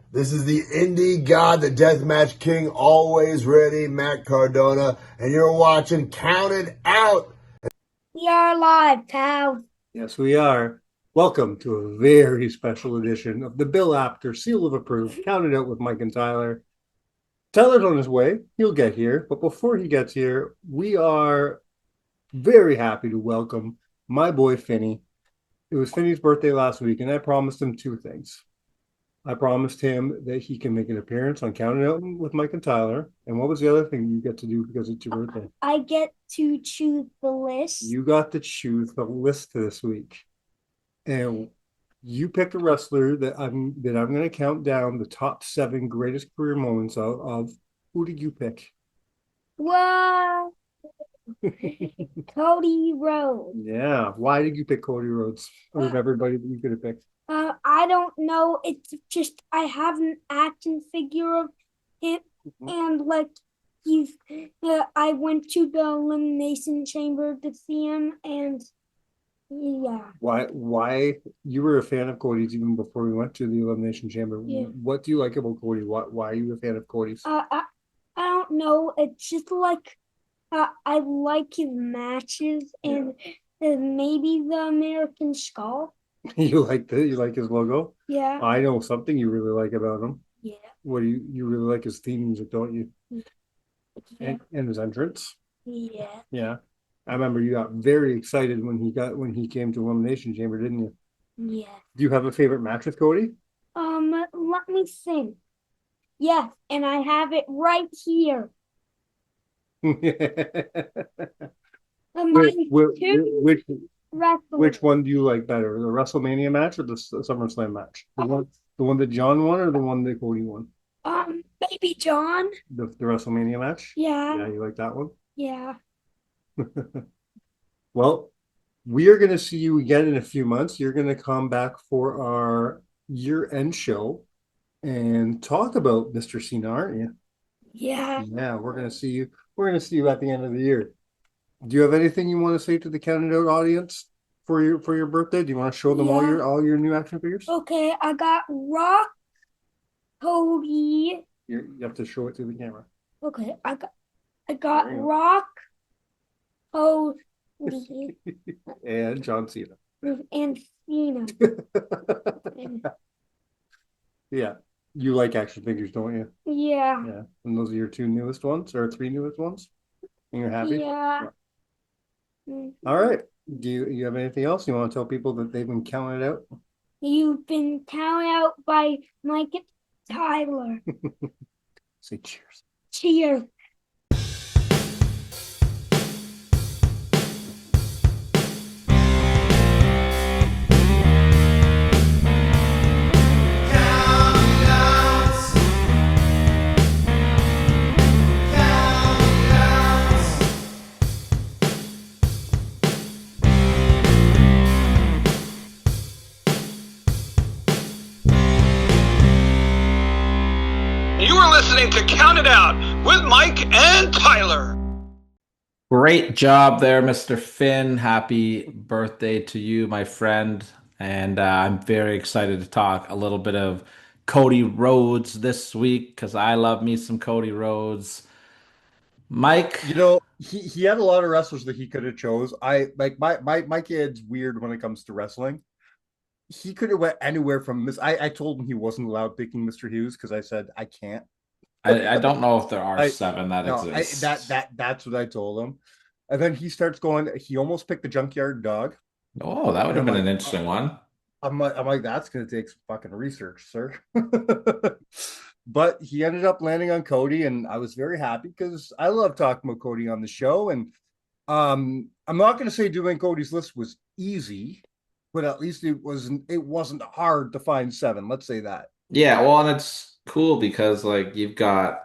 This is the indie god, the deathmatch king, always ready, Matt Cardona, and you're watching Counted Out. We are live, pal. Yes, we are. Welcome to a very special edition of the Bill Apter Seal of Approve, Counted Out with Mike and Tyler. Tyler's on his way. He'll get here. But before he gets here, we are very happy to welcome my boy Finny. It was Finny's birthday last week, and I promised him two things. I promised him that he can make an appearance on Counted Out with Mike and Tyler. And what was the other thing you get to do because it's your birthday? I get to choose the list. You got to choose the list this week. And you picked a wrestler that I'm going to count down the top 7 greatest career moments of. Who did you pick? Whoa, Cody Rhodes. Yeah. Why did you pick Cody Rhodes out of everybody that you could have picked? I don't know. It's just I have an action figure of him, and like he's. I went to the elimination chamber to see him, and yeah. Why you were a fan of Cody's even before we went to the Elimination Chamber? Yeah. What do you like about Cody? Why are you a fan of Cody's? I don't know. It's just like I like his matches and maybe the American Skull. You like his logo? Yeah. I know something you really like about him. Yeah. What do you really like his theme music, don't you? Yeah. And his entrance. Yeah. Yeah. I remember you got very excited when he came to Elimination Chamber, didn't you? Yeah. Do you have a favorite match with Cody? Let me think. Yes, and I have it right here. Which, Two which wrestlers. which one do you like better, the WrestleMania match or the SummerSlam match? The one that John won or the one that Cody won? Baby John. The WrestleMania match? Yeah. Yeah, you like that one? Yeah. Well, we are going to see you again in a few months. You're going to come back for our year-end show and talk about Mr. Cena, aren't you? Yeah. Yeah, we're going to see you. We're going to see you at the end of the year. Do you have anything you want to say to the Counted Out audience for your birthday? Do you want to show them all your new action figures? Okay, I got Rock, Cody. You have to show it to the camera. Okay, I got Rock, Cody, And John Cena. and Cena. Yeah. You like action figures, don't you? Yeah. Yeah. And those are your 2 newest ones or 3 newest ones? And you're happy? Yeah. All right. Do you have anything else you want to tell people that they've been counted out? You've been counted out by Mike and Tyler. Say cheers. Cheers. You are listening to Count It Out with Mike and Tyler. Great job there, Mr. Finn. Happy birthday to you, my friend. And I'm very excited to talk a little bit of Cody Rhodes this week because I love me some Cody Rhodes. Mike, You know, he had a lot of wrestlers that he could have chose. I like my kid's weird when it comes to wrestling. He could have went anywhere from this. I told him he wasn't allowed picking Mr. Hughes because I said I can't. I don't know if there are I- 7 that No, exist. that's what I told him. And then he starts going. He almost picked the junkyard dog. Oh, that would have I'm been like, an interesting one. I'm like, that's gonna take some fucking research, sir. But he ended up landing on Cody, and I was very happy because I love talking about Cody on the show. And I'm not gonna say doing Cody's list was easy, but at least it wasn't hard to find 7. Let's say that. Yeah, well, and it's cool because like you've got,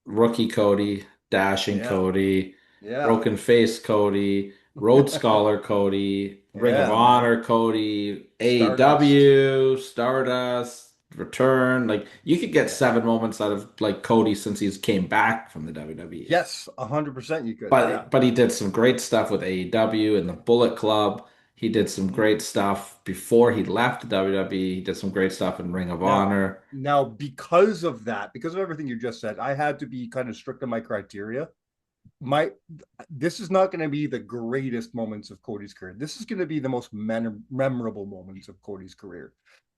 rookie Cody, dashing Yeah. Cody, Yeah. broken face Cody, Road Scholar Cody, Ring of Yeah. Honor Cody, AEW, Stardust, Return. Like you could get 7 moments out of like Cody since he's came back from the WWE. Yes, 100% you could. But Yeah. but he did some great stuff with AEW and the Bullet Club. He did some great stuff before he left the WWE. He did some great stuff in Ring of Now, Honor. now because of that, because of everything you just said, I had to be kind of strict on my criteria. My This is not going to be the greatest moments of Cody's career. This is going to be the most memorable moments of Cody's career,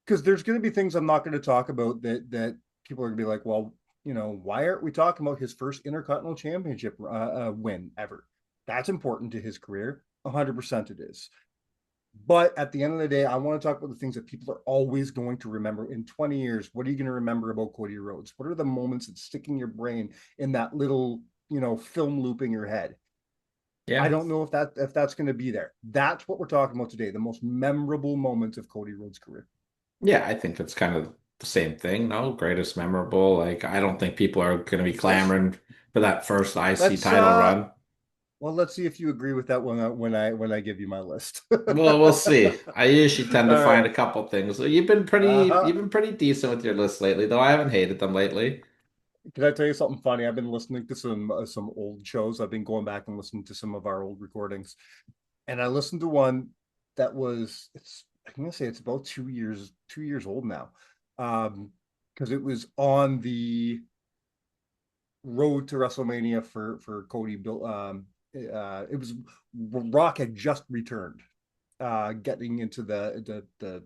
because there's going to be things I'm not going to talk about that people are going to be like, well, why aren't we talking about his first Intercontinental Championship win ever? That's important to his career. 100% it is. But at the end of the day, I want to talk about the things that people are always going to remember in 20 years. What are you going to remember about Cody Rhodes? What are the moments that stick in your brain in that little, film loop in your head? I Yeah. don't know if that's going to be there. That's what we're talking about today, the most memorable moments of Cody Rhodes' career. Yeah, I think it's kind of the same thing, no? Greatest memorable. Like, I don't think people are going to be clamoring for that first IC Let's title run. well, let's see if you agree with that when I give you my list. Well, we'll see. I usually tend to All find right. a couple things. So you've been pretty decent with your list lately, though I haven't hated them lately. Can I tell you something funny? I've been listening to some old shows. I've been going back and listening to some of our old recordings, and I listened to one that was I'm gonna say it's about 2 years old now, because it was on the road to WrestleMania for Cody. Bill, it was Rock had just returned, getting into the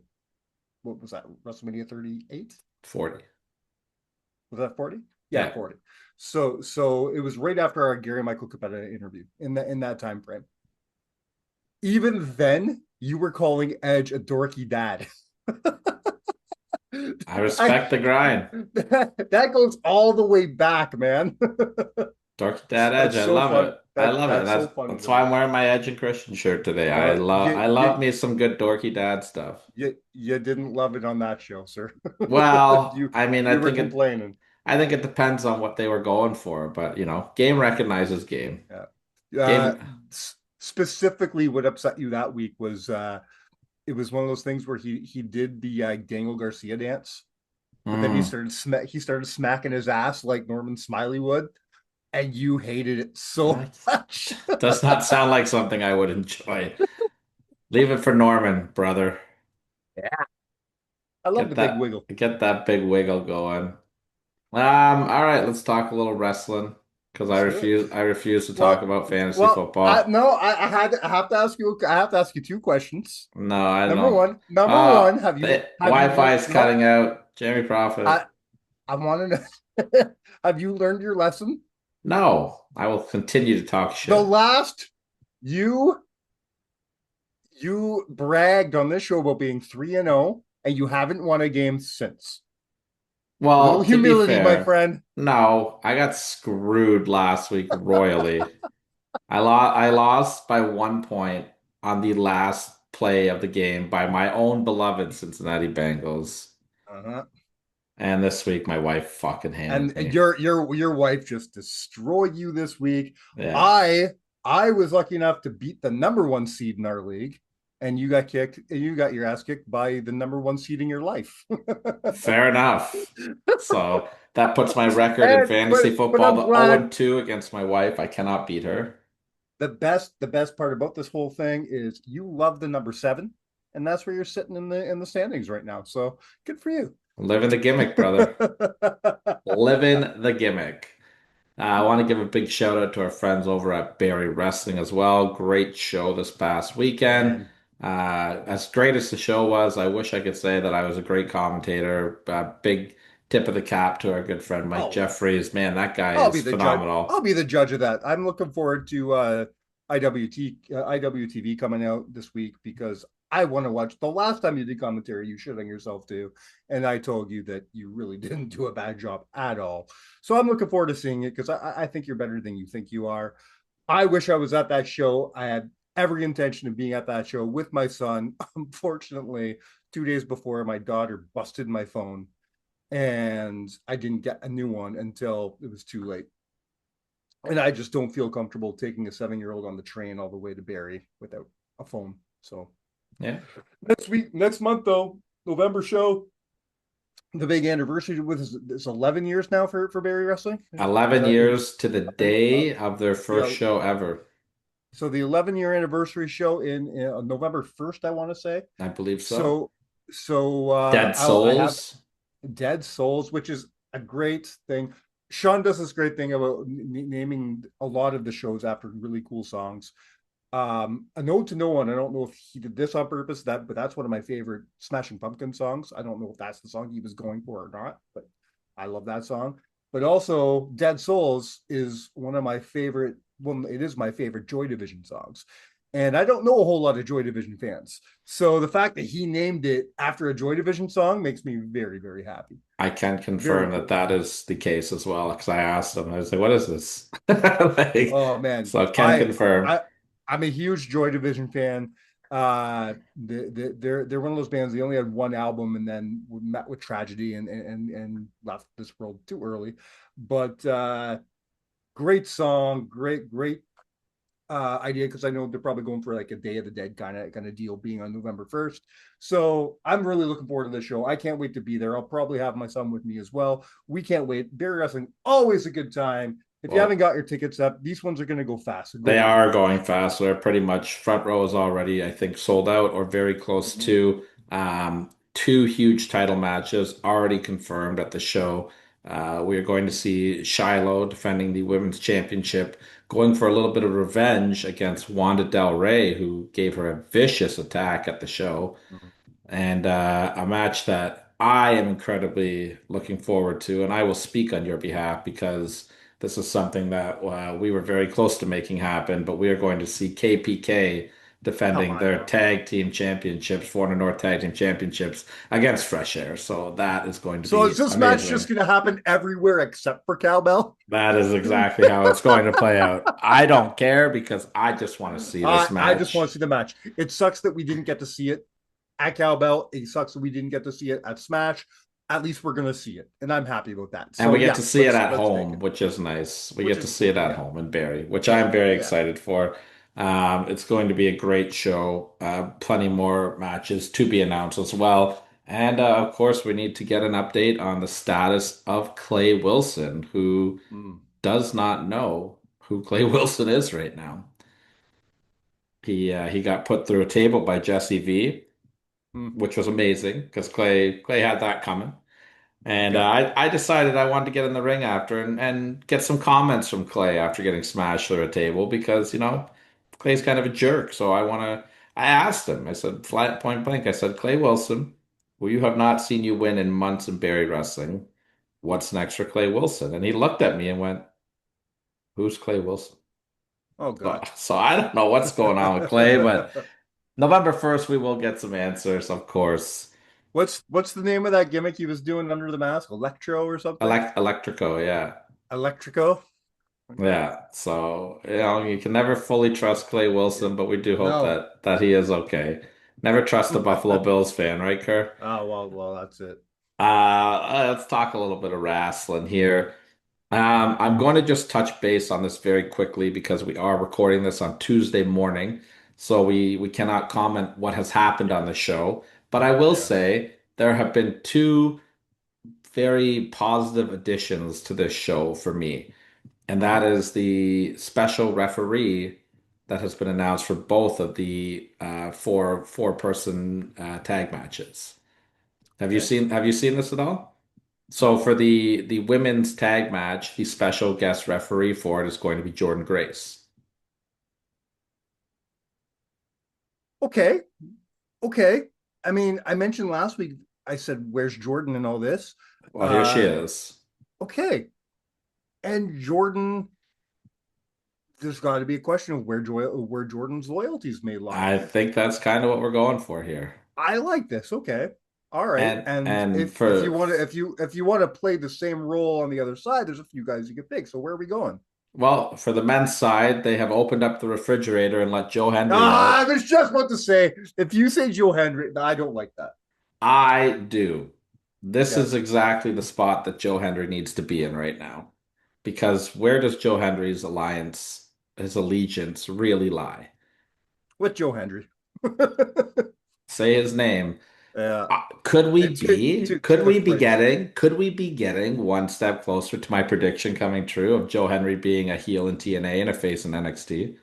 what was that, WrestleMania 38? 40. Was that 40? Yeah, Yeah. 40. So it was right after our Gary Michael Capetta interview in that time frame. Even then, you were calling Edge a dorky dad. I respect the grind. That goes all the way back, man. Dark Dad Edge. That's I so love fun. it. I That love it. that's That's so funny that's to why me. I'm wearing my Edge and Christian shirt today. I Uh, love you I love you me some good dorky dad stuff. you didn't love it on that show, sir. Well, you I mean, you were complaining. I think it depends on what they were going for, but game recognizes game. Yeah. Game. Specifically, what upset you that week was it was one of those things where he did the Daniel Garcia dance, but then Mm, he started smacking his ass like Norman Smiley would, and you hated it so that much. does not sound like something I would enjoy. Leave it for Norman, brother. Yeah, I love Get the big that wiggle. get that big wiggle going. All right, let's talk a little wrestling because I Let's do it. refuse I refuse to talk Well, about fantasy well, I football. no, I have to ask you. I have to ask you two questions. No, I Number don't. one, number one, The have you Wi-Fi learned? is No, cutting out. Jamie Prophet. I want to know. Have you learned your lesson? No, I will continue to talk The shit. last you you bragged on this show about being 3-0, and you haven't won a game since. Little Well, to be humility, my fair, friend. no, I got screwed last week royally. I lost by 1 point on the last play of the game by my own beloved Cincinnati Bengals. Uh-huh. And this week my wife fucking handed And me. your wife just destroyed you this week. Yeah. I was lucky enough to beat the number one seed in our league, and you got kicked. You got your ass kicked by the number one seed in your life. Fair enough. So that puts my record in And fantasy but football I'm to glad 0-2 against my wife. I cannot beat her. the best part about this whole thing is you love the number 7, and that's where you're sitting in the standings right now. So good for you. Living the gimmick, brother. Living the gimmick. I want to give a big shout out to our friends over at Barry Wrestling as well. Great show this past weekend. Man. As great as the show was, I wish I could say that I was a great commentator. Big tip of the cap to our good friend Mike Oh, Jeffries. Man, that guy I'll be is the judge. phenomenal. I'll be the judge of that. I'm looking forward to IWTV coming out this week, because I want to watch. The last time you did commentary, you shit on yourself too, and I told you that you really didn't do a bad job at all. So I'm looking forward to seeing it, because I think you're better than you think you are. I wish I was at that show. I had every intention of being at that show with my son. Unfortunately, 2 days before, my daughter busted my phone, and I didn't get a new one until it was too late. And I just don't feel comfortable taking a 7-year-old on the train all the way to Barrie without a phone. So Yeah. next month though, November show, the big anniversary with it's 11 years now for Barrie Wrestling. Is 11 that years to the I think day of their first yeah, show ever. So the 11-year anniversary show in November 1st, I want to say. I believe so. So Dead I have Souls. Dead Souls, which is a great thing. Sean does this great thing about naming a lot of the shows after really cool songs. A Note to No One. I don't know if he did this on purpose, but that's one of my favorite Smashing Pumpkin songs. I don't know if that's the song he was going for or not, but I love that song. But also, Dead Souls is one of my favorite. Well, it is my favorite Joy Division songs. And I don't know a whole lot of Joy Division fans. So the fact that he named it after a Joy Division song makes me very, very happy. I can Very confirm cool. that that is the case as well, because I asked him, I was like, what is this? Like, Oh man, so can confirm. I'm a huge Joy Division fan. They're one of those bands. They only had one album and then met with tragedy and left this world too early. But great song, great idea, because I know they're probably going for like a Day of the Dead kind of deal, being on November 1st. So I'm really looking forward to this show. I can't wait to be there. I'll probably have my son with me as well. We can't wait. Barry Wrestling, always a good time. If you haven't Well, got your tickets up, these ones are going to go fast. So go they get are them. going fast. They're pretty much front row is already, I think, sold out or very close Mhm. to. Two huge title matches already confirmed at the show. We are going to see Shiloh defending the women's championship, going for a little bit of revenge against Wanda Del Rey, who gave her a vicious attack at the show, and a match that I am incredibly looking forward to, and I will speak on your behalf because this is something that we were very close to making happen. But we are going to see KPK Come defending on their now. tag team championships, 400 North tag team championships against Fresh Air. So that is going to So is be this match just amazing. going to happen everywhere except for Cowbell? That is exactly how it's going to play out. I don't care because I just want to see this I just want to match. see the match. It sucks that we didn't get to see it at Cowbell. It sucks that we didn't get to see it at Smash. At least we're gonna see it, and I'm happy about that. And we So get yeah, to see it at let's make home, it. which is nice. We Which get to is see it at yeah, home in Barrie, which I'm very yeah. excited for. It's going to be a great show. Plenty more matches to be announced as well. And of course, we need to get an update on the status of Clay Wilson, who Mm, does not know who Clay Wilson is right now. He got put through a table by Jesse V, mm. which was amazing because Clay had that coming. And Yeah. I decided I wanted to get in the ring after and get some comments from Clay after getting smashed through a table because, Clay's kind of a jerk. So I asked him, I said, flat point blank, I said, Clay Wilson, who you have not seen you win in months in Barrie wrestling, what's next for Clay Wilson? And he looked at me and went, who's Clay Wilson? Oh So, God. so I don't know what's going on with Clay, but November 1st, we will get some answers, of course. What's the name of that gimmick he was doing under the mask? Electro or something? Electrico, yeah. Electrico? Okay. Yeah, so you can never fully trust Clay Yeah. Wilson, but we do hope No. that he is okay. Never trust a Buffalo Bills fan, right, Kerr? Oh well, that's it. Let's talk a little bit of wrestling here. I'm going to just touch base on this very quickly because we are recording this on Tuesday morning, so we cannot comment what has happened on the show. But I will Yeah. say there have been two very positive additions to this show for me. And that Uh-huh. is the special referee that has been announced for both of the four person tag matches. Okay. Have you seen this at all? So for the women's tag match, the special guest referee for it is going to be Jordan Grace. Okay. Okay. I mean, I mentioned last week, I said, where's Jordan and all this? Well, here she Uh, is. okay. And Jordan, there's got to be a question of where Jordan's loyalties may lie. I think that's kind of what we're going for here. I like this. Okay. All right. And And if you for want to if you want to play the same role on the other side, there's a few guys you can pick. So where are we going? well, for the men's side, they have opened up the refrigerator and let Joe Hendry Ah, I out. was just about to say, if you say Joe Hendry, I don't like that. I do. This Okay. is exactly the spot that Joe Hendry needs to be in right now. Because where does Joe Hendry's alliance, his allegiance really lie? With Joe Hendry. Say his name. Yeah. Could To the we be place. getting one step closer to my prediction coming true of Joe Henry being a heel in TNA and a face in NXT?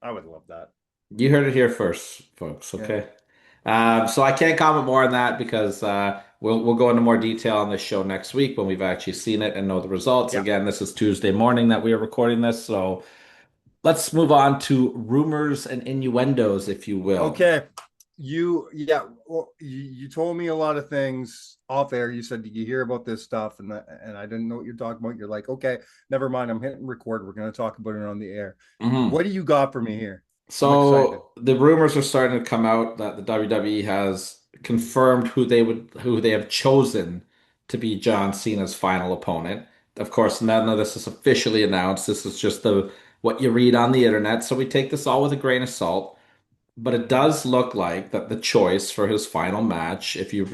I would love that. You heard it here first, folks. Yeah. Okay. So I can't comment more on that because we'll go into more detail on this show next week when we've actually seen it and know the results. Yeah. Again, this is Tuesday morning that we are recording this, so let's move on to rumors and innuendos, if you will. Okay. You told me a lot of things off air. You said, "Did you hear about this stuff?" And I didn't know what you're talking about. You're like, "Okay, never mind. I'm hitting record. We're going to talk about it on the air." Mhm. What do you got for me here? I'm excited. So the rumors are starting to come out that the WWE has confirmed who they have chosen to be John Cena's final opponent. Of course, none of this is officially announced. This is just the what you read on the internet. So we take this all with a grain of salt. But it does look like that the choice for his final match, if you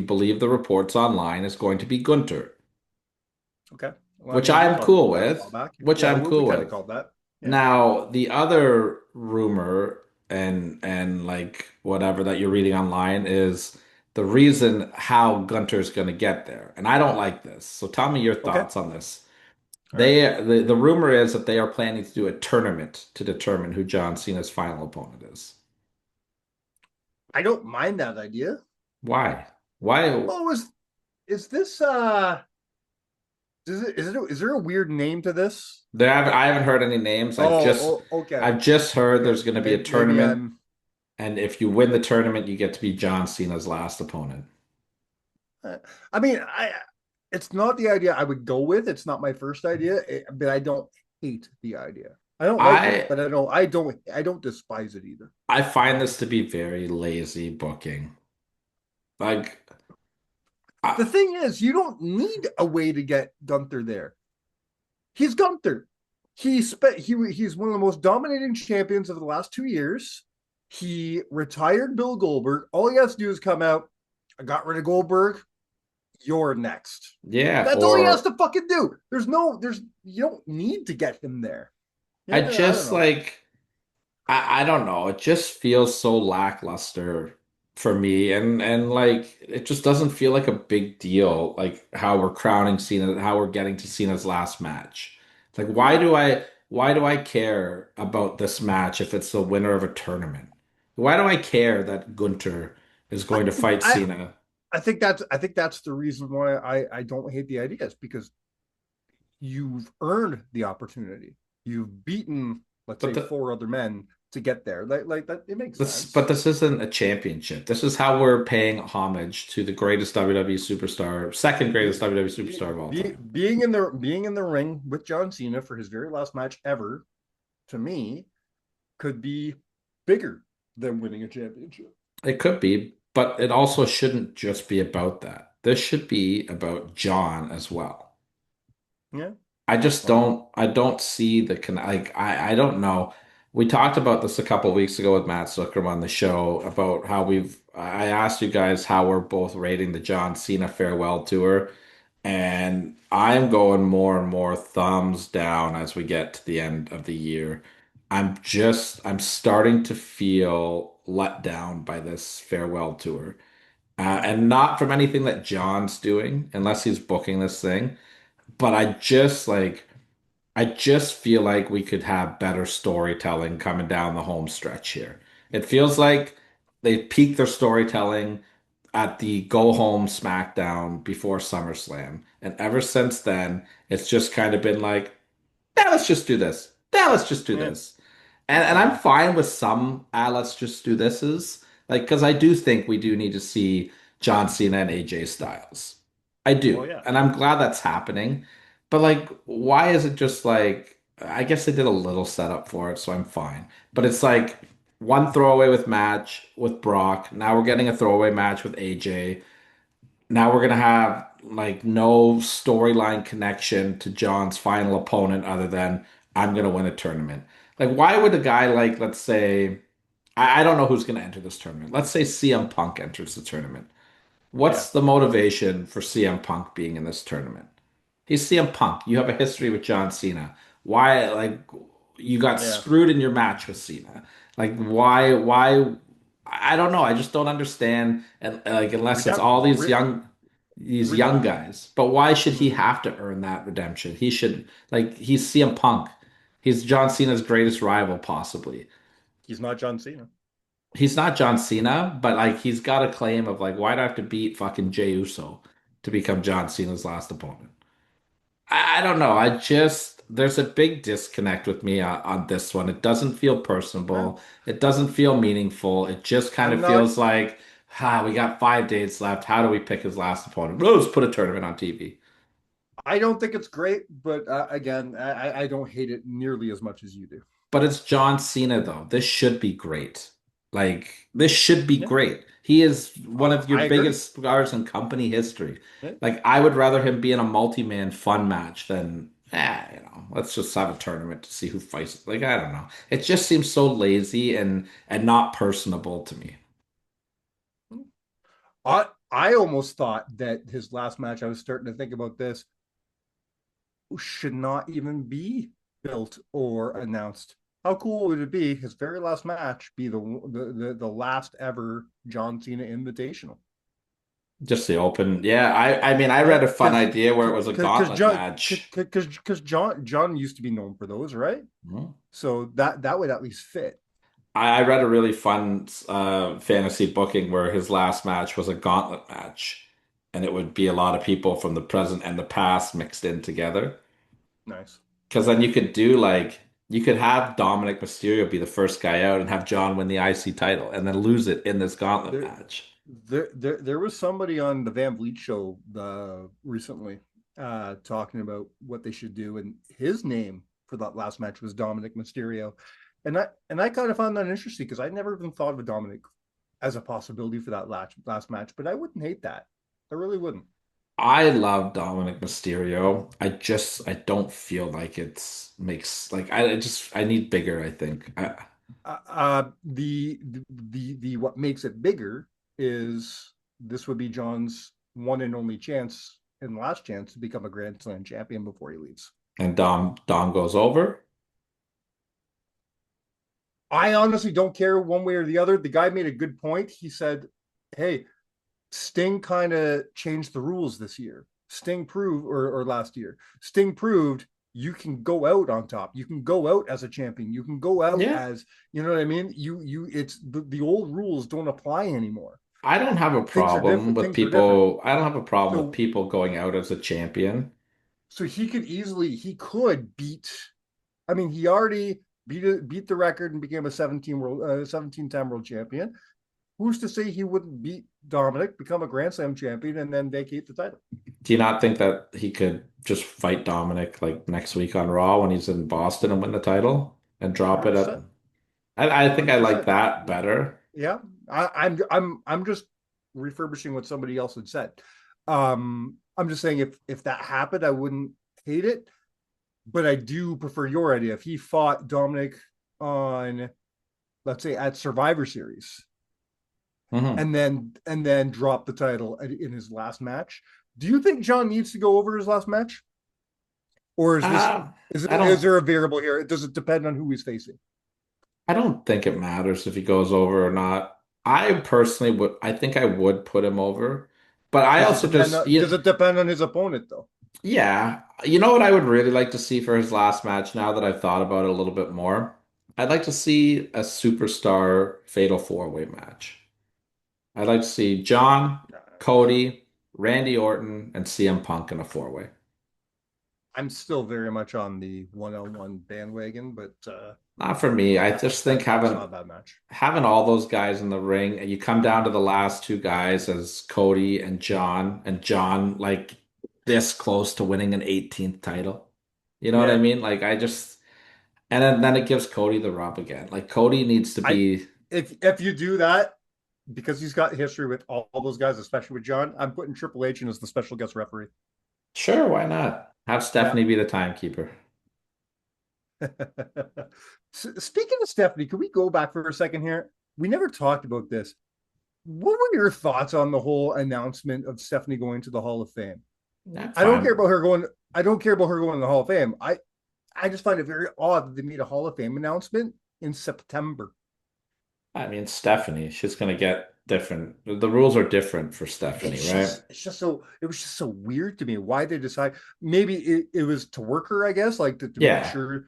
believe the reports online, is going to be Gunter, Okay. Well, I which mean, we I'm talked cool about that a while with. back. Which Yeah, I'm we cool kind of with. called that. Yeah. Now, the other rumor and like whatever that you're reading online is the reason how Gunter's going to get there. And I don't like this. So tell me your Okay. thoughts on this. All right. The rumor is that they are planning to do a tournament to determine who John Cena's final opponent is. I don't mind that idea. Why? Why? Oh, is this is there a weird name to this? I haven't heard any names. Okay. I've just heard Okay. there's going to be a Maybe tournament, I'm and if you win the tournament, you get to be John Cena's last opponent. I mean, it's not the idea I would go with. It's not my first idea, but I don't hate the idea. I don't like it, I but I don't despise it either. I find this to be very lazy booking. Like, The I, thing is, you don't need a way to get Gunther there. He's Gunther. He's one of the most dominating champions of the last 2 years. He retired Bill Goldberg. All he has to do is come out. I got rid of Goldberg. You're next. yeah, That's all he has or to fucking do. You don't need to get him there. I Yeah, I don't just know. like I don't know. It just feels so lackluster for me, and like it just doesn't feel like a big deal. Like how we're crowning Cena, how we're getting to Cena's last match. Like why do I care about this match if it's the winner of a tournament? Why do I care that Gunter is I, going to fight I Cena? I think that's the reason why I don't hate the idea is because you've earned the opportunity. You've beaten, let's But say, the four other men to get there. Like that, it makes but sense. this isn't a championship. This is how we're paying homage to the greatest WWE superstar, second greatest Be, WWE superstar of all time. being in the ring with John Cena for his very last match ever, to me, could be bigger than winning a championship. It could be, but it also shouldn't just be about that. This should be about John as well. Yeah. Well, I don't see the con like I don't know. We talked about this a couple of weeks ago with Matt Zuckerman on the show about how I asked you guys how we're both rating the John Cena farewell tour, and I'm going more and more thumbs down as we get to the end of the year. I'm starting to feel let down by this farewell tour. And not from anything that John's doing, unless he's booking this thing. But I just feel like we could have better storytelling coming down the home stretch here. It feels like they peaked their storytelling at the go home SmackDown before SummerSlam. And ever since then, it's just kind of been like, yeah, let's just do this. Yeah, let's just do yeah, this. And I'm yeah, fine with some let's just do this is like because I do think we do need to see John Cena and AJ Styles. I well, do. yeah, And I'm glad that's happening. But like why is it just like I guess they did a little setup for it, so I'm fine. But it's like one throwaway with match with Brock. Now we're getting a throwaway match with AJ. Now we're gonna have like no storyline connection to John's final opponent other than I'm gonna win a tournament. Like, why would a guy like, let's say, I don't know who's gonna enter this tournament. Let's say CM Punk enters the tournament. yeah, What's the motivation for CM Punk being in this tournament? He's CM Punk. You have a history with John Cena. Why, like, you got yeah. screwed in your match with Cena? Like, why? I don't know. I just don't understand. And like, unless it's all these young Redemption. guys. But why should he Hmm. have to earn that redemption? He should, like, he's CM Punk. He's John Cena's greatest rival, possibly. He's not John Cena. He's not John Cena, but like he's got a claim of like, why do I have to beat fucking Jey Uso to become John Cena's last opponent? I don't know. There's a big disconnect with me on this one. It doesn't feel I'm, personable. It doesn't feel meaningful. It just kind I'm of not. feels like, we got 5 days left. How do we pick his last opponent? Let's put a tournament on TV. I don't think it's great, but again, I don't hate it nearly as much as you do. But it's John Cena, though. This should be great. Like, this should be Yeah, great. He is one of your I agree. biggest stars in company history. Yeah. Like, I would rather him be in a multi-man fun match than, let's just have a tournament to see who fights. Like, I don't know. It just seems so lazy and not personable to me. I almost thought that his last match, I was starting to think about this, should not even be built or announced. How cool would it be his very last match be the last ever John Cena Invitational? Just the open. Yeah, I mean, I read a fun idea where it was a gauntlet match. Because John used to be known for those, right? Mhm. So that would at least fit. I read a really fun fantasy booking where his last match was a gauntlet match, and it would be a lot of people from the present and the past mixed in together. Nice. Because then you could have Dominic Mysterio be the first guy out and have John win the IC title and then lose it in this gauntlet There, match. there was somebody on the Van Vliet show recently talking about what they should do, and his name for that last match was Dominic Mysterio, and I kind of found that interesting because I never even thought of Dominic as a possibility for that last match, but I wouldn't hate that. I really wouldn't. I love Dominic Mysterio. I don't feel like it's makes like I need bigger, I think. The what makes it bigger is this would be John's one and only chance and last chance to become a Grand Slam champion before he leaves. And Dom goes over. I honestly don't care one way or the other. The guy made a good point. He said, "Hey, Sting kind of changed the rules this year. Sting proved, or last year, Sting proved you can go out on top. You can go out as a champion. You can go out Yeah. as, you know what I mean? It's the old rules don't apply anymore. I don't have a Things are problem different. with Things are different. people. I don't have a problem with So, people going out as a champion. so he could beat. I mean, he already beat the record and became a 17-time world champion. Who's to say he wouldn't beat Dominic, become a Grand Slam champion, and then vacate the title? Do you not think that he could just fight Dominic like next week on Raw when he's in Boston and win the title and drop it up? 100%. I think I like 100%. that better. Yeah, I'm just refurbishing what somebody else had said. I'm just saying if that happened, I wouldn't hate it, but I do prefer your idea. If he fought Dominic on, let's say, at Survivor Series, Mhm. and then drop the title in his last match, do you think John needs to go over his last match, or is there a variable here? Does it depend on who he's facing? I don't think it matters if he goes over or not. I personally would, I think I would put him over, but I also just, Does it depend on his opponent though? yeah, you know what I would really like to see for his last match now that I've thought about it a little bit more? I'd like to see a superstar fatal four-way match. I'd like to see John, Cody, Randy Orton, and CM Punk in a four-way. I'm still very much on the one-on-one bandwagon, but Not for me. I just think that's not a bad match. having all those guys in the ring and you come down to the last two guys as Cody and John like this close to winning an 18th title. You know what I Yeah. mean? Like I just and then it gives Cody the rub again. Like Cody needs to be If you do that, because he's got history with all those guys, especially with John, I'm putting Triple H in as the special guest referee. sure, why not? Have Stephanie be the timekeeper. Speaking of Stephanie, can we go back for a second here? We never talked about this. What were your thoughts on the whole announcement of Stephanie going to the Hall of Fame? That's I don't fine. care about her going. I don't care about her going to the Hall of Fame. I just find it very odd that they made a Hall of Fame announcement in September. I mean, Stephanie, she's gonna get different. The rules are different for Stephanie, right? It was just so weird to me why they decide. Maybe it was to work her, I guess, like to make Yeah. sure.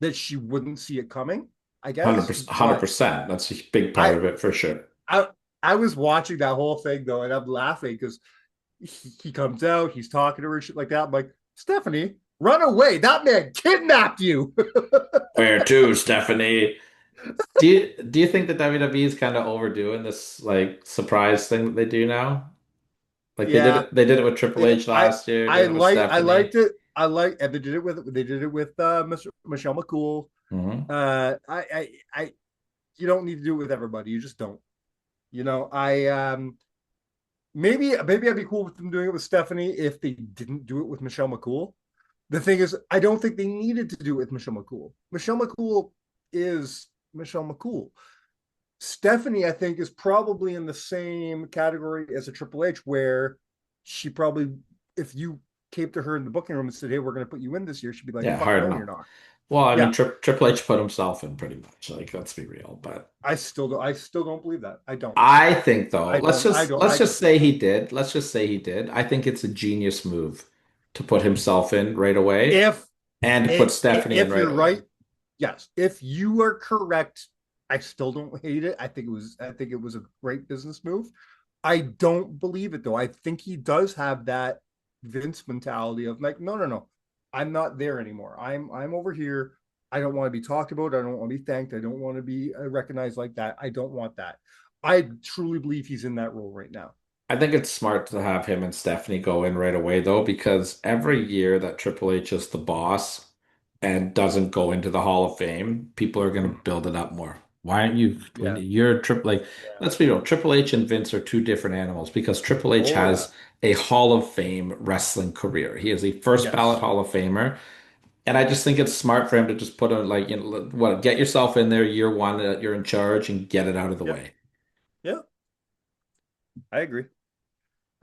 that she wouldn't see it coming, I guess. 100%, But 100%. That's a big part I of it for sure. I I was watching that whole thing though, and I'm laughing because he comes out, he's talking to her and shit like that. I'm like, Stephanie, run away. That man kidnapped you. Where to, Stephanie? Do you think the WWE is kind of overdoing this like surprise thing that they do now? Like Yeah. they did it with Triple H last year, did it with I liked Stephanie. it. And they did it with Michelle McCool. Hmm. I you don't need to do it with everybody. You just don't. I maybe I'd be cool with them doing it with Stephanie if they didn't do it with Michelle McCool. The thing is, I don't think they needed to do it with Michelle McCool. Michelle McCool is Michelle McCool. Stephanie, I think, is probably in the same category as a Triple H, where she probably, if you came to her in the booking room and said, "Hey, we're going to put you in this year," she'd be like, Yeah, "Fuck hard no, enough. you're not." Well, I mean, Yeah, Triple H put himself in pretty much. Like, let's be real. But I still don't believe that. I don't. I think though, I don't. I don't. let's I just just say don't. he did. Let's just say he did. I think it's a genius move to put himself in right away If and to put Stephanie in if right you're away. right, yes. If you are correct, I still don't hate it. I think it was a great business move. I don't believe it though. I think he does have that Vince mentality of like, no, no, no, I'm not there anymore. I'm over here. I don't want to be talked about. I don't want to be thanked. I don't want to be recognized like that. I don't want that. I truly believe he's in that role right now. I think it's smart to have him and Stephanie go in right away, though, because every year that Triple H is the boss and doesn't go into the Hall of Fame, people are going to build it up more. Why aren't you, when Yeah. you're triple, like, Yeah. let's be real, Triple H and Vince are two different animals because Triple H Oh yeah. has a Hall of Fame wrestling career. He is a first ballot Yes. Hall of Famer. And I just think it's smart for him to just put a, like, what, get yourself in there year one that you're in charge and get it out of the Yeah. way. Yeah. I agree.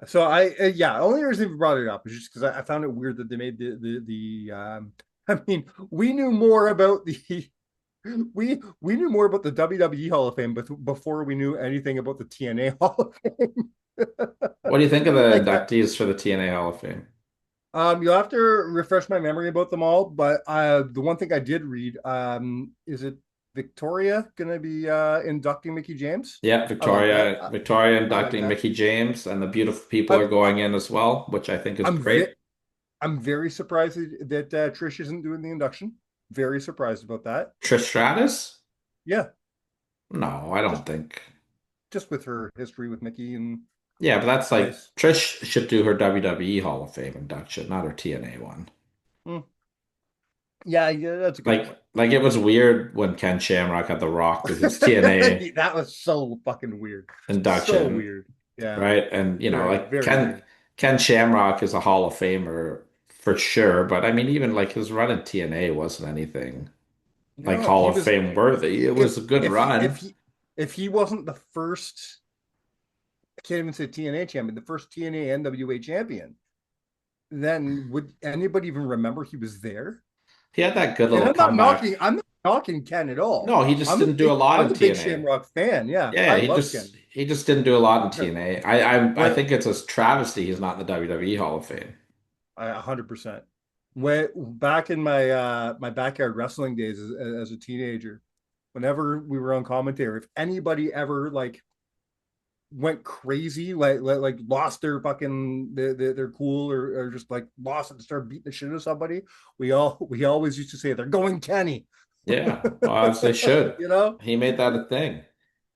So yeah, only reason we brought it up is just because I found it weird that they made the I mean, we knew more about the we knew more about the WWE Hall of Fame before we knew anything about the TNA Hall of Fame. What do you think of the Like inductees for the TNA Hall of Fame? you'll have to refresh my memory about them all, but the one thing I did read, is it Victoria gonna be inducting Mickey James? Yeah, I like that. Victoria I like inducting that. Mickey James, and the beautiful people are I'm going in as well, which I think is I'm great. vi- I'm very surprised that Trish isn't doing the induction. Very surprised about that. Trish Stratus? Yeah, No, I just don't think. just with her history with Mickey and Yeah, but that's like nice. Trish should do her WWE Hall of Fame induction, not her TNA one. Hmm. Yeah, yeah, that's a good point. Like it was weird when Ken Shamrock had The Rock do his TNA That was so fucking weird. So induction, weird. Yeah, right? And very, like very weird. Ken Shamrock is a Hall of Famer for sure, but I mean, even like his run in TNA wasn't anything like No, Hall he of was Fame worthy. It was a good run. if he wasn't the first, I can't even say TNA champion, the first TNA NWA champion, then would anybody even remember he was there? He had that good And little comeback. I'm not knocking Ken at all. No, he just didn't do a lot in I'm a big TNA. Shamrock fan. Yeah, Yeah, I love Ken. he just didn't do a lot in TNA. I When think it's a travesty he's not in the WWE Hall of Fame. 100%. When back in my my backyard wrestling days as a teenager, whenever we were on commentary, if anybody ever like went crazy, like lost their fucking their cool or just like lost it and started beating the shit out of somebody, we always used to say they're going Kenny. Yeah, well, as they should. You know? He made that a thing.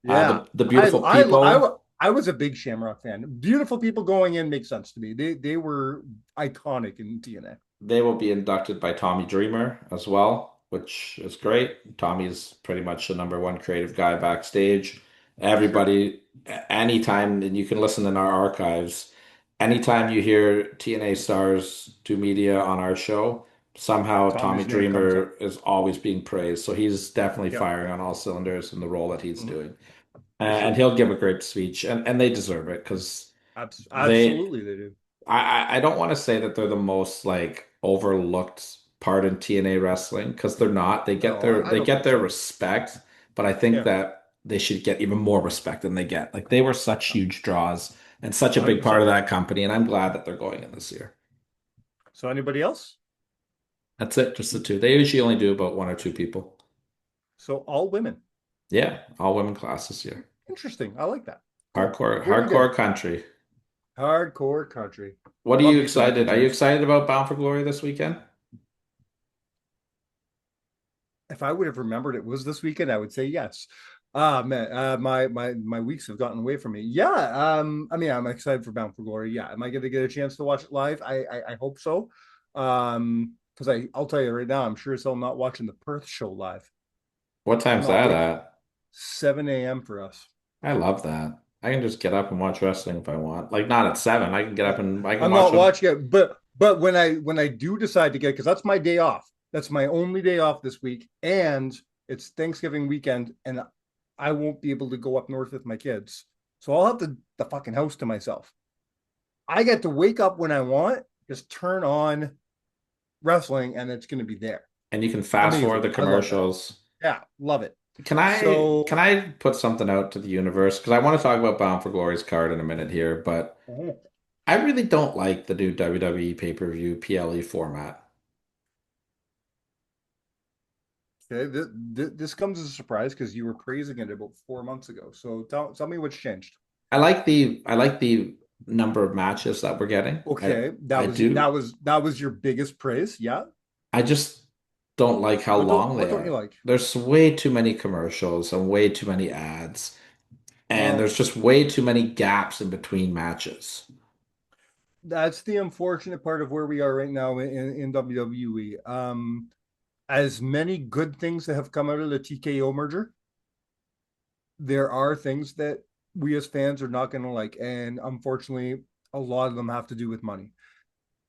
Yeah. The beautiful people. I was a big Shamrock fan. Beautiful people going in makes sense to me. They were iconic in TNA. They will be inducted by Tommy Dreamer as well, which is great. Tommy's pretty much the number one creative guy backstage. Sure. Everybody, anytime, and you can listen in our archives, anytime you hear TNA stars do media on our show, somehow Tommy Tommy's name comes Dreamer up. is always being praised. So he's definitely Yep. firing on all cylinders in the role that he's Mhm. doing. For And sure. he'll give a great speech, and they deserve it because they Absolutely they do. I don't want to say that they're the most like overlooked part in TNA wrestling because they're not. No, I They don't get think their so. respect, but I think Yeah. that they should get even more respect than they get. Like they were such huge draws and such a big part 100%. of that company, and I'm glad that they're going in this year. So anybody else? That's it, just the two. They usually only do about one or two people. So all women. Yeah, all women class this year. Interesting. I like that. Cool. Hardcore, Very good. hardcore country. Hardcore country. What are Love you me some Mickey excited? Are you James. excited about Bound for Glory this weekend? If I would have remembered it was this weekend, I would say yes. Man, my weeks have gotten away from me. Yeah, I mean, I'm excited for Bound for Glory. Yeah, am I going to get a chance to watch it live? I hope so. Because I'll tell you right now, I'm sure as hell not watching the Perth show live. What I'm time's not that waking at? 7 a.m. for us. I love that. I can just get up and watch wrestling if I want. Like not at 7. I can get up and I can I'm watch not them. watching it, but when I do decide to get, because that's my day off. That's my only day off this week, and it's Thanksgiving weekend, and I won't be able to go up north with my kids, so I'll have the fucking house to myself. I get to wake up when I want, just turn on wrestling, and it's going to be there. And you can fast forward Amazing. the I love that. commercials. Yeah, love it. Can I So, can I put something out to the universe? Because I want to talk about Bound for Glory's card in a minute here, but I really don't like the new WWE pay-per-view PLE format. okay, this comes as a surprise because you were praising it about 4 months ago. So tell me what's changed. I like the number of matches that we're getting. Okay, I do. that was your biggest praise. Yeah. I just don't like how long What they don't you are. like? There's way too many commercials and way too many ads, and Well, there's just way too many gaps in between matches. that's the unfortunate part of where we are right now in WWE. As many good things that have come out of the TKO merger, there are things that we as fans are not going to like, and unfortunately, a lot of them have to do with money.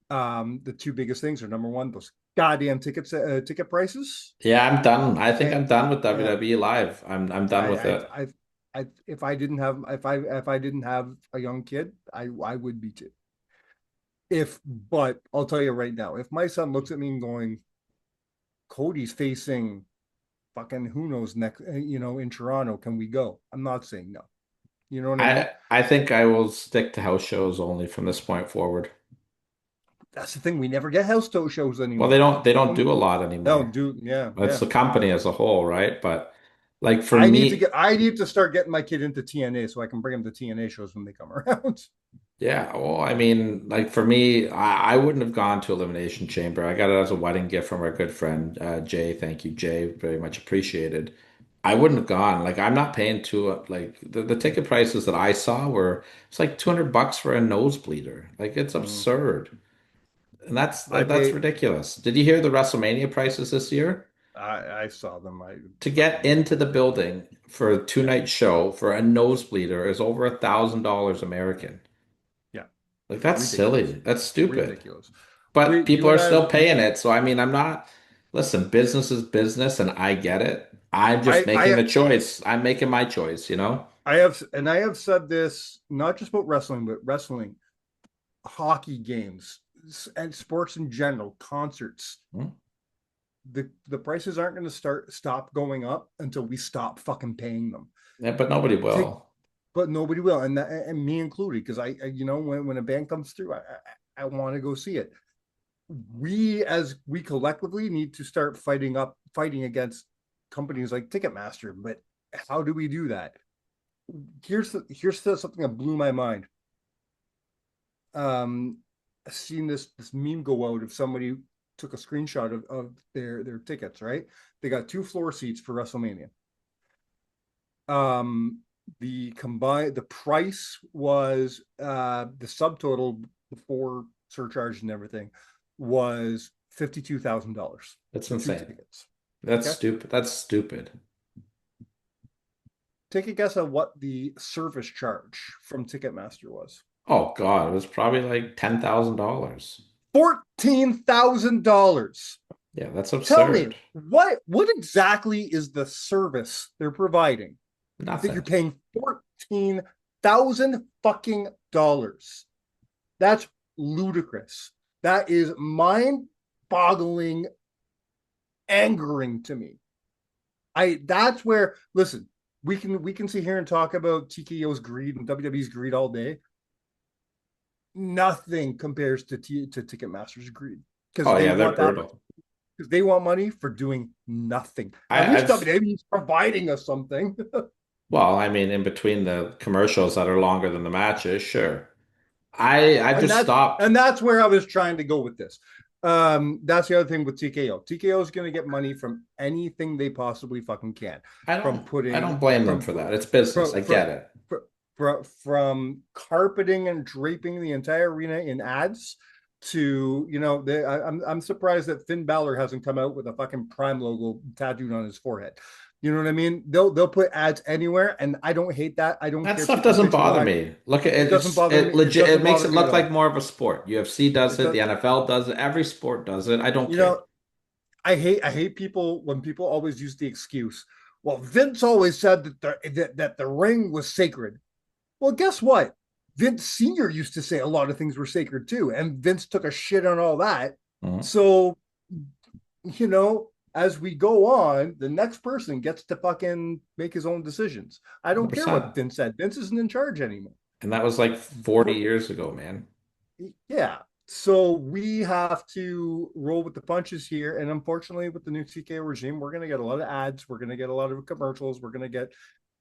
The two biggest things are number one, those goddamn ticket prices. Yeah, I'm done. I think And, I'm done with yeah, WWE Live. I'm done with I, it. if I didn't have if I didn't have a young kid, I would be too. But I'll tell you right now, if my son looks at me and going, Cody's facing fucking who knows next, in Toronto, can we go? I'm not saying no. You know what I mean? I think I will stick to house shows only from this point forward. That's the thing. We never get house shows Well, anymore. they don't do a lot No, anymore. do yeah, It's yeah. the company as a whole, right? But like for me, I need to start getting my kid into TNA so I can bring him to TNA shows when they come around. yeah, well, I mean, like for me, I wouldn't have gone to Elimination Chamber. I got it as a wedding gift from our good friend Jay. Thank you, Jay. Very much appreciated. I wouldn't have gone. Like I'm not paying like the ticket prices that I saw were it's like $200 for a nosebleeder. Like it's Mhm. absurd. And I that's pay. ridiculous. Did you hear the WrestleMania prices this year? I saw them. I To get fucking into the building for a yeah, two-night show for a nosebleeder is over $1,000 American. yeah, Like that's ridiculous, silly. That's stupid. ridiculous. But people You are and I, still paying it. So I mean, I'm not, listen, business is business and I get it. I'm just making I the choice. I'm making my choice, you know? I have said this not just about wrestling, but wrestling, hockey games, and sports in general, concerts. Hmm? The prices aren't going to stop going up until we stop fucking paying them. Yeah, but nobody Take, will. but nobody will, and me included, because when a band comes through, I want to go see it. We collectively need to start fighting against companies like Ticketmaster. But how do we do that? Here's something that blew my mind. I've seen this meme go out of somebody took a screenshot of their tickets, right? They got 2 floor seats for WrestleMania. The price was the subtotal before surcharge and everything was $52,000 That's for two insane. tickets. That's Okay, stupid. That's stupid. take a guess at what the service charge from Ticketmaster was. Oh God, it was probably like $10,000. $14,000. Yeah, that's Tell me absurd. what exactly is the service they're providing that you're Nothing. paying 14,000 fucking dollars? That's ludicrous. That is mind-boggling, angering to me. That's where, listen, we can sit here and talk about TKO's greed and WWE's greed all day. Nothing compares to Ticketmaster's greed, because Oh they yeah, they're want that brutal. because they want money for doing nothing. At I, least I've WWE is providing us something. well, I mean, in between the commercials that are longer than the matches, sure. I and just that's stopped. and that's where I was trying to go with this. That's the other thing with TKO. TKO is going to get money from anything they possibly fucking can. I don't blame them From for that. It's business. from I from get it. from carpeting and draping the entire arena in ads to, I'm surprised that Finn Balor hasn't come out with a fucking Prime logo tattooed on his forehead. You know what I mean? They'll put ads anywhere, and I don't hate that. I don't That care. stuff People doesn't bitching bother about me. Look at it. It it. doesn't It's bother it me. It legit. It doesn't makes bother it me at look like all. more of a sport. UFC does It it. does, The NFL does it. Every sport does it. I don't you care. know, I hate people when people always use the excuse. Well, Vince always said that the ring was sacred. Well, guess what? Vince Sr. used to say a lot of things were sacred too, and Vince took a shit on all that. Mhm. So, as we go on, the next person gets to fucking make his own decisions. I don't care 100%. what Vince said. Vince isn't in charge anymore. And that was like 40 years ago, man. Yeah. So we have to roll with the punches here. And unfortunately, with the new TKO regime, we're going to get a lot of ads. We're going to get a lot of commercials. We're going to get,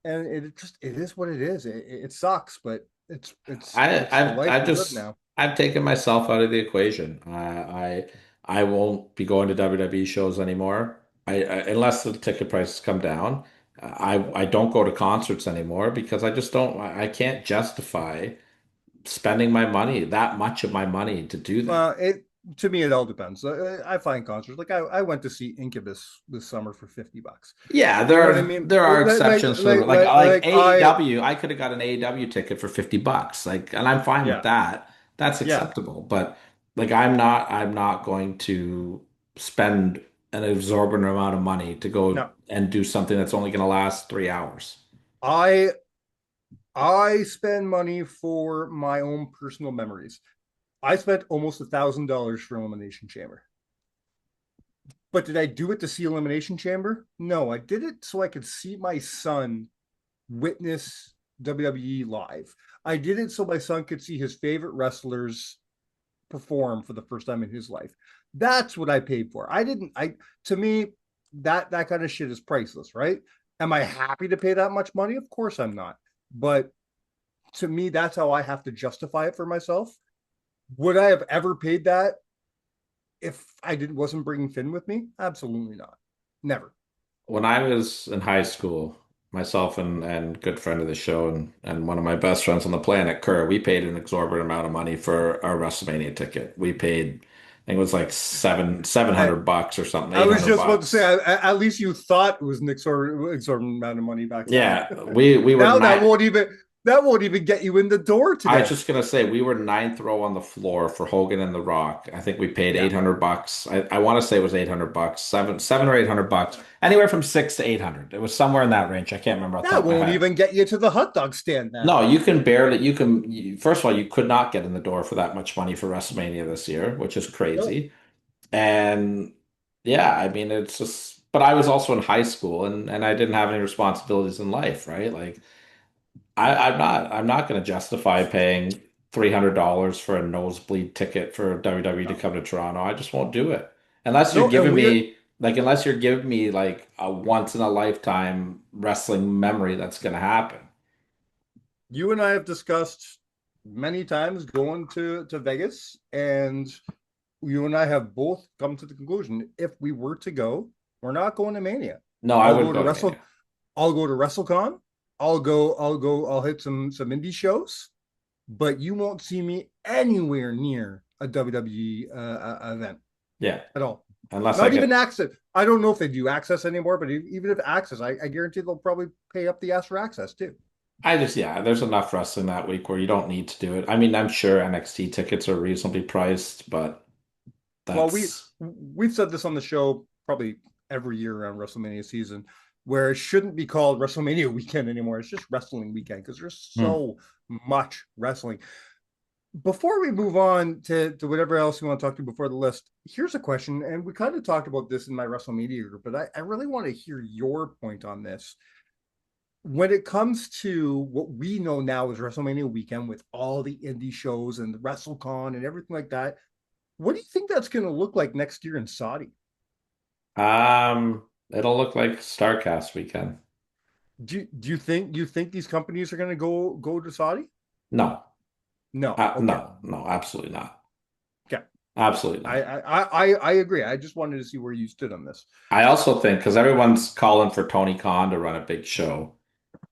and it is what it is. It sucks, but it's the life we live now. I've taken myself out of the equation. I won't be going to WWE shows anymore. Unless the ticket prices come down. I don't go to concerts anymore because I just don't. I can't justify spending my money, that much of my money, to do that. It to me it all depends. I find concerts like I went to see Incubus this summer for $50. Yeah, You know what I mean? there are exceptions for like I AEW. I could have got an AEW ticket for $50, like, and I'm fine with yeah that. That's yeah acceptable. But like, I'm not going to spend an exorbitant amount of money to go no and do something that's only going to last 3 hours. I I spend money for my own personal memories. I spent almost $1,000 for Elimination Chamber. But did I do it to see Elimination Chamber? No, I did it so I could see my son witness WWE live. I did it so my son could see his favorite wrestlers perform for the first time in his life. That's what I paid for. I didn't I To me that kind of shit is priceless, right? Am I happy to pay that much money? Of course I'm not. But to me that's how I have to justify it for myself. Would I have ever paid that if I didn't wasn't bringing Finn with me? Absolutely not. Never. When I was in high school, myself and good friend of the show and one of my best friends on the planet, Kerr, we paid an exorbitant amount of money for our WrestleMania ticket. We paid, I think it was like seven I, hundred bucks or something, I eight was hundred just about to say, bucks. at least you thought it was an exorbitant amount of money back then. Yeah, we were Now nine. that won't even get you in the door I was today. just gonna say we were ninth row on the floor for Hogan and The Rock. I think we paid Yeah, 800 bucks. I want to say it was 800 bucks, seven or 800 bucks, anywhere from 600 to 800. It was somewhere in that range. I can't remember off the top that of my won't head. even get you to the hot dog stand then. No, you can barely. First of all, you could not get in the door for that much money for WrestleMania this year, which is No, crazy. And yeah, I mean, it's just. But I was also in high school, and I didn't have any responsibilities in life, right? Like I'm not going to justify paying $300 for a nosebleed ticket for WWE to no, come to Toronto. I just won't do it no. And unless you're giving me like a once in a lifetime wrestling memory that's going to happen. you and I have discussed many times going to Vegas, and you and I have both come to the conclusion if we were to go, we're not going to Mania. No, I I'll go wouldn't to go to Mania. I'll go to WrestleCon. I'll hit some indie shows, but you won't see me anywhere near a WWE event Yeah, at all. unless I Not even get. access. I don't know if they do access anymore, but even if access, I guarantee they'll probably pay up the ass for access too. Yeah, there's enough wrestling that week where you don't need to do it. I mean, I'm sure NXT tickets are reasonably priced, but Well, that's we've said this on the show probably every year around WrestleMania season, where it shouldn't be called WrestleMania weekend anymore. It's just wrestling weekend because there's hmm. so much wrestling. Before we move on to whatever else you want to talk to before the list, here's a question. And we kind of talked about this in my WrestleMania group, but I really want to hear your point on this. When it comes to what we know now as WrestleMania weekend with all the indie shows and the WrestleCon and everything like that, what do you think that's going to look like next year in Saudi? It'll look like Starcast weekend. Do you think these companies are going to go to Saudi? No, No. Okay. no, absolutely not. Okay. Absolutely I not. I I agree. I just wanted to see where you stood on this. I also think because everyone's calling for Tony Khan to run a big show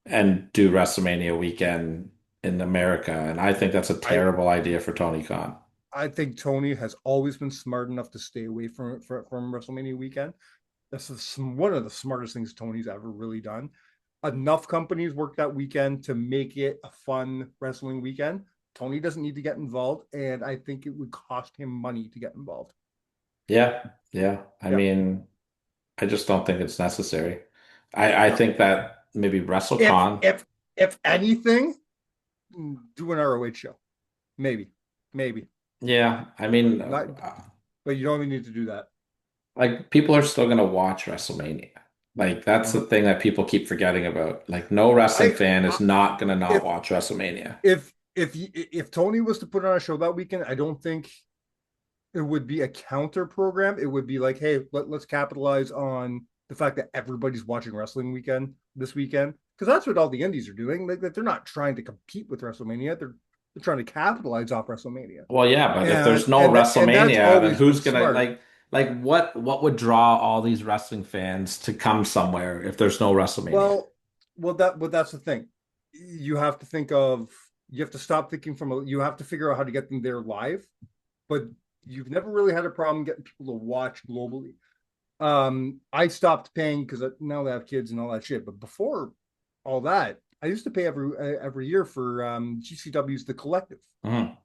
and do WrestleMania weekend in America, and I think that's a I terrible idea for Tony Khan. I think Tony has always been smart enough to stay away from WrestleMania weekend. One of the smartest things Tony's ever really done. Enough companies work that weekend to make it a fun wrestling weekend. Tony doesn't need to get involved, and I think it would cost him money to get involved. Yeah, yeah. I Yeah. mean, I just don't think it's necessary. I No. think that maybe If WrestleCon. if if anything, do an ROH show. Maybe. Maybe. Yeah, I But mean, not but you don't even need to do that. like people are still gonna watch WrestleMania. Like that's the Uh-huh. thing that people keep forgetting about. Like no wrestling I, fan is I not gonna not if watch WrestleMania. if Tony was to put on a show that weekend, I don't think it would be a counter program. It would be like, hey, let's capitalize on the fact that everybody's watching wrestling weekend this weekend, because that's what all the indies are doing. Like they're not trying to compete with WrestleMania. They're trying to capitalize off WrestleMania, Well, yeah, but if there's and no that's WrestleMania, then always been who's gonna smart. like what would draw all these wrestling fans to come somewhere if there's no WrestleMania? Well, that's the thing. You have to think of you have to stop thinking you have to figure out how to get them there live, but you've never really had a problem getting people to watch globally. I stopped paying because now they have kids and all that shit. But before all that, I used to pay every year for GCW's The Collective Mhm.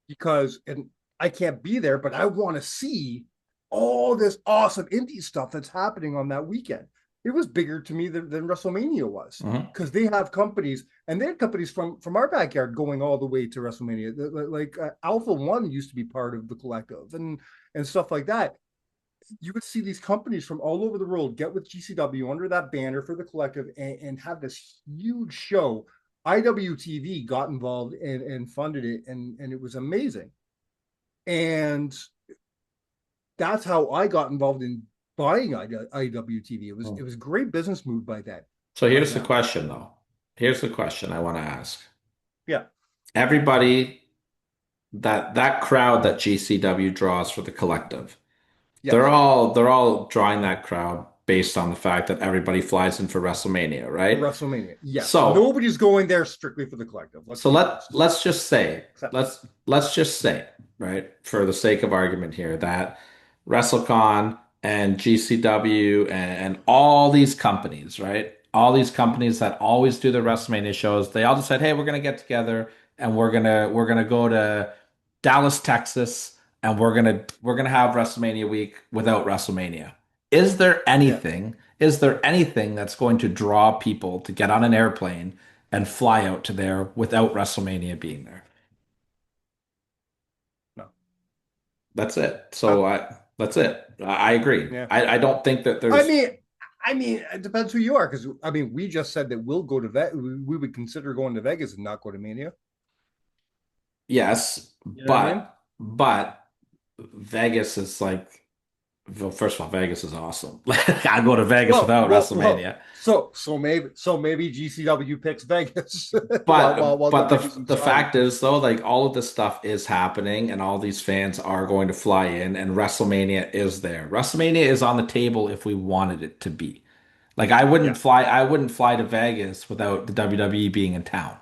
because and I can't be there, but I want to see all this awesome indie stuff that's happening on that weekend. It was bigger to me than WrestleMania was Mhm. because they have companies and they had companies from our backyard going all the way to WrestleMania. Like Alpha One used to be part of the collective and stuff like that. You would see these companies from all over the world get with GCW under that banner for the collective and have this huge show. IWTV got involved and funded it, and it was amazing. And that's how I got involved in buying IWTV. It was a great business move So by here's the them. question though. Here's the question I want to ask. Yeah. Everybody that crowd that GCW draws for the collective, Yes. they're all drawing that crowd based on the fact that everybody flies in for WrestleMania, For right? WrestleMania. Yes. So Nobody's going there strictly for the collective. Let's so be honest. let's just say Except me. let's just say, right, for the sake of argument here, that WrestleCon and GCW and all these companies, right? All these companies that always do the WrestleMania shows, they all decide, hey, we're gonna get together and we're gonna go to Dallas, Texas, and we're gonna have WrestleMania week without WrestleMania. Is there Yeah. anything, is there anything that's going to draw people to get on an airplane and fly out to there without WrestleMania being there? No. That's it. Uh, That's it. I agree. yeah. I don't think that I there's mean, it depends who you are because I mean, we just said that we'll go to we would consider going to Vegas and not go to Mania. yes, You know what I mean? but Vegas is like, well, first of all, Vegas is awesome. I go to Vegas without WrestleMania. So maybe GCW picks Vegas while But WWE is in the Saudi. fact is though, like all of this stuff is happening and all these fans are going to fly in and WrestleMania is there. WrestleMania is on the table if we wanted it to be. Like Yeah, I wouldn't fly to Vegas without the WWE being in town,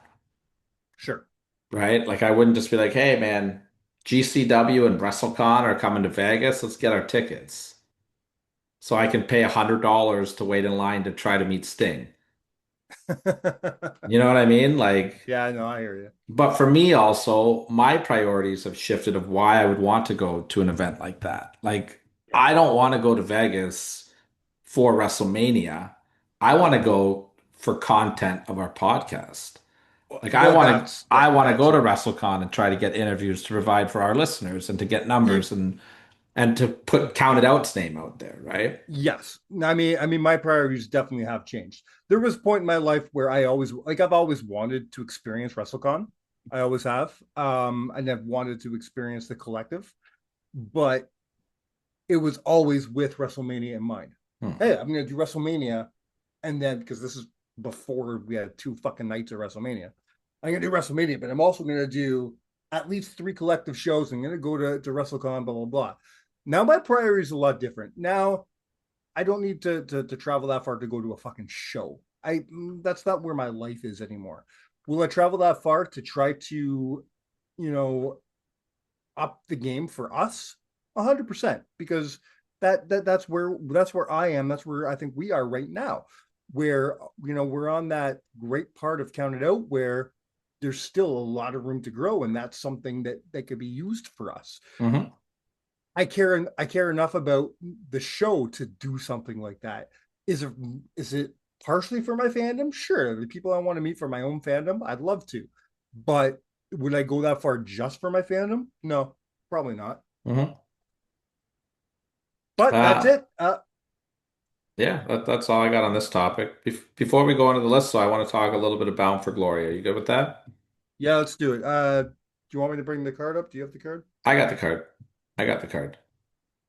sure. right? Like I wouldn't just be like, "Hey man, GCW and WrestleCon are coming to Vegas. Let's get our tickets." So I can pay $100 to wait in line to try to meet Sting. You know what I mean? Like, Yeah, I know. I hear you. but for me also, my priorities have shifted of why I would want to go to an event like that. Like, Yeah. I don't want to go to Vegas for WrestleMania. I want to go for content of our podcast. Like Well, that's I want to that's go to it. WrestleCon and try to get interviews to provide for our listeners and to get You, numbers and to put Count It Out's name out there, right? yes. I mean, my priorities definitely have changed. There was a point in my life where I've always wanted to experience WrestleCon. I always have. And I've wanted to experience the collective, but it was always with WrestleMania in mind. Hmm. Hey, I'm going to do WrestleMania, and then because this is before we had 2 fucking nights of WrestleMania, I'm going to do WrestleMania, but I'm also going to do at least 3 collective shows. I'm going to go to WrestleCon, blah blah blah. Now my priority is a lot different. Now I don't need to travel that far to go to a fucking show. That's not where my life is anymore. Will I travel that far to try to, you know, up the game for us? 100%, because that's where I am. That's where I think we are right now, where we're on that great part of Count It Out where there's still a lot of room to grow, and that's something that could be used for us. Mm-hmm. I care enough about the show to do something like that. Is it partially for my fandom? Sure, the people I want to meet for my own fandom, I'd love to, but would I go that far just for my fandom? No, probably not. Mm-hmm. But that's it. Yeah, that's all I got on this topic. Before we go on to the list, so I want to talk a little bit of Bound for Glory. Are you good with that? Yeah, let's do it. Do you want me to bring the card up? Do you have the card? I got the card. I got the card.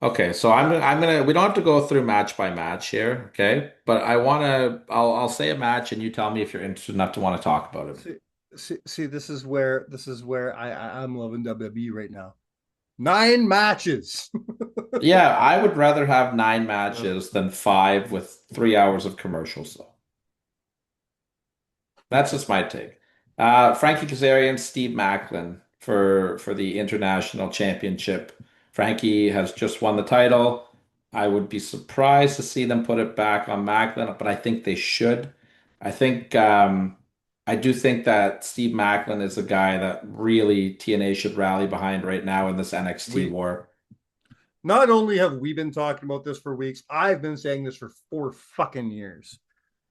Okay, so I'm gonna we don't have to go through match by match here, okay? But I'll say a match and you tell me if you're interested enough to want to talk about it. See, this is where I'm loving WWE right now. 9 matches. Yeah, I would rather have 9 matches than 5 with 3 hours of commercials, though. That's just my take. Frankie Kazarian, Steve Macklin for the International Championship. Frankie has just won the title. I would be surprised to see them put it back on Macklin, but I think they should. I think I do think that Steve Macklin is a guy that really TNA should rally behind right now in this NXT war. Not only have we been talking about this for weeks, I've been saying this for 4 fucking years.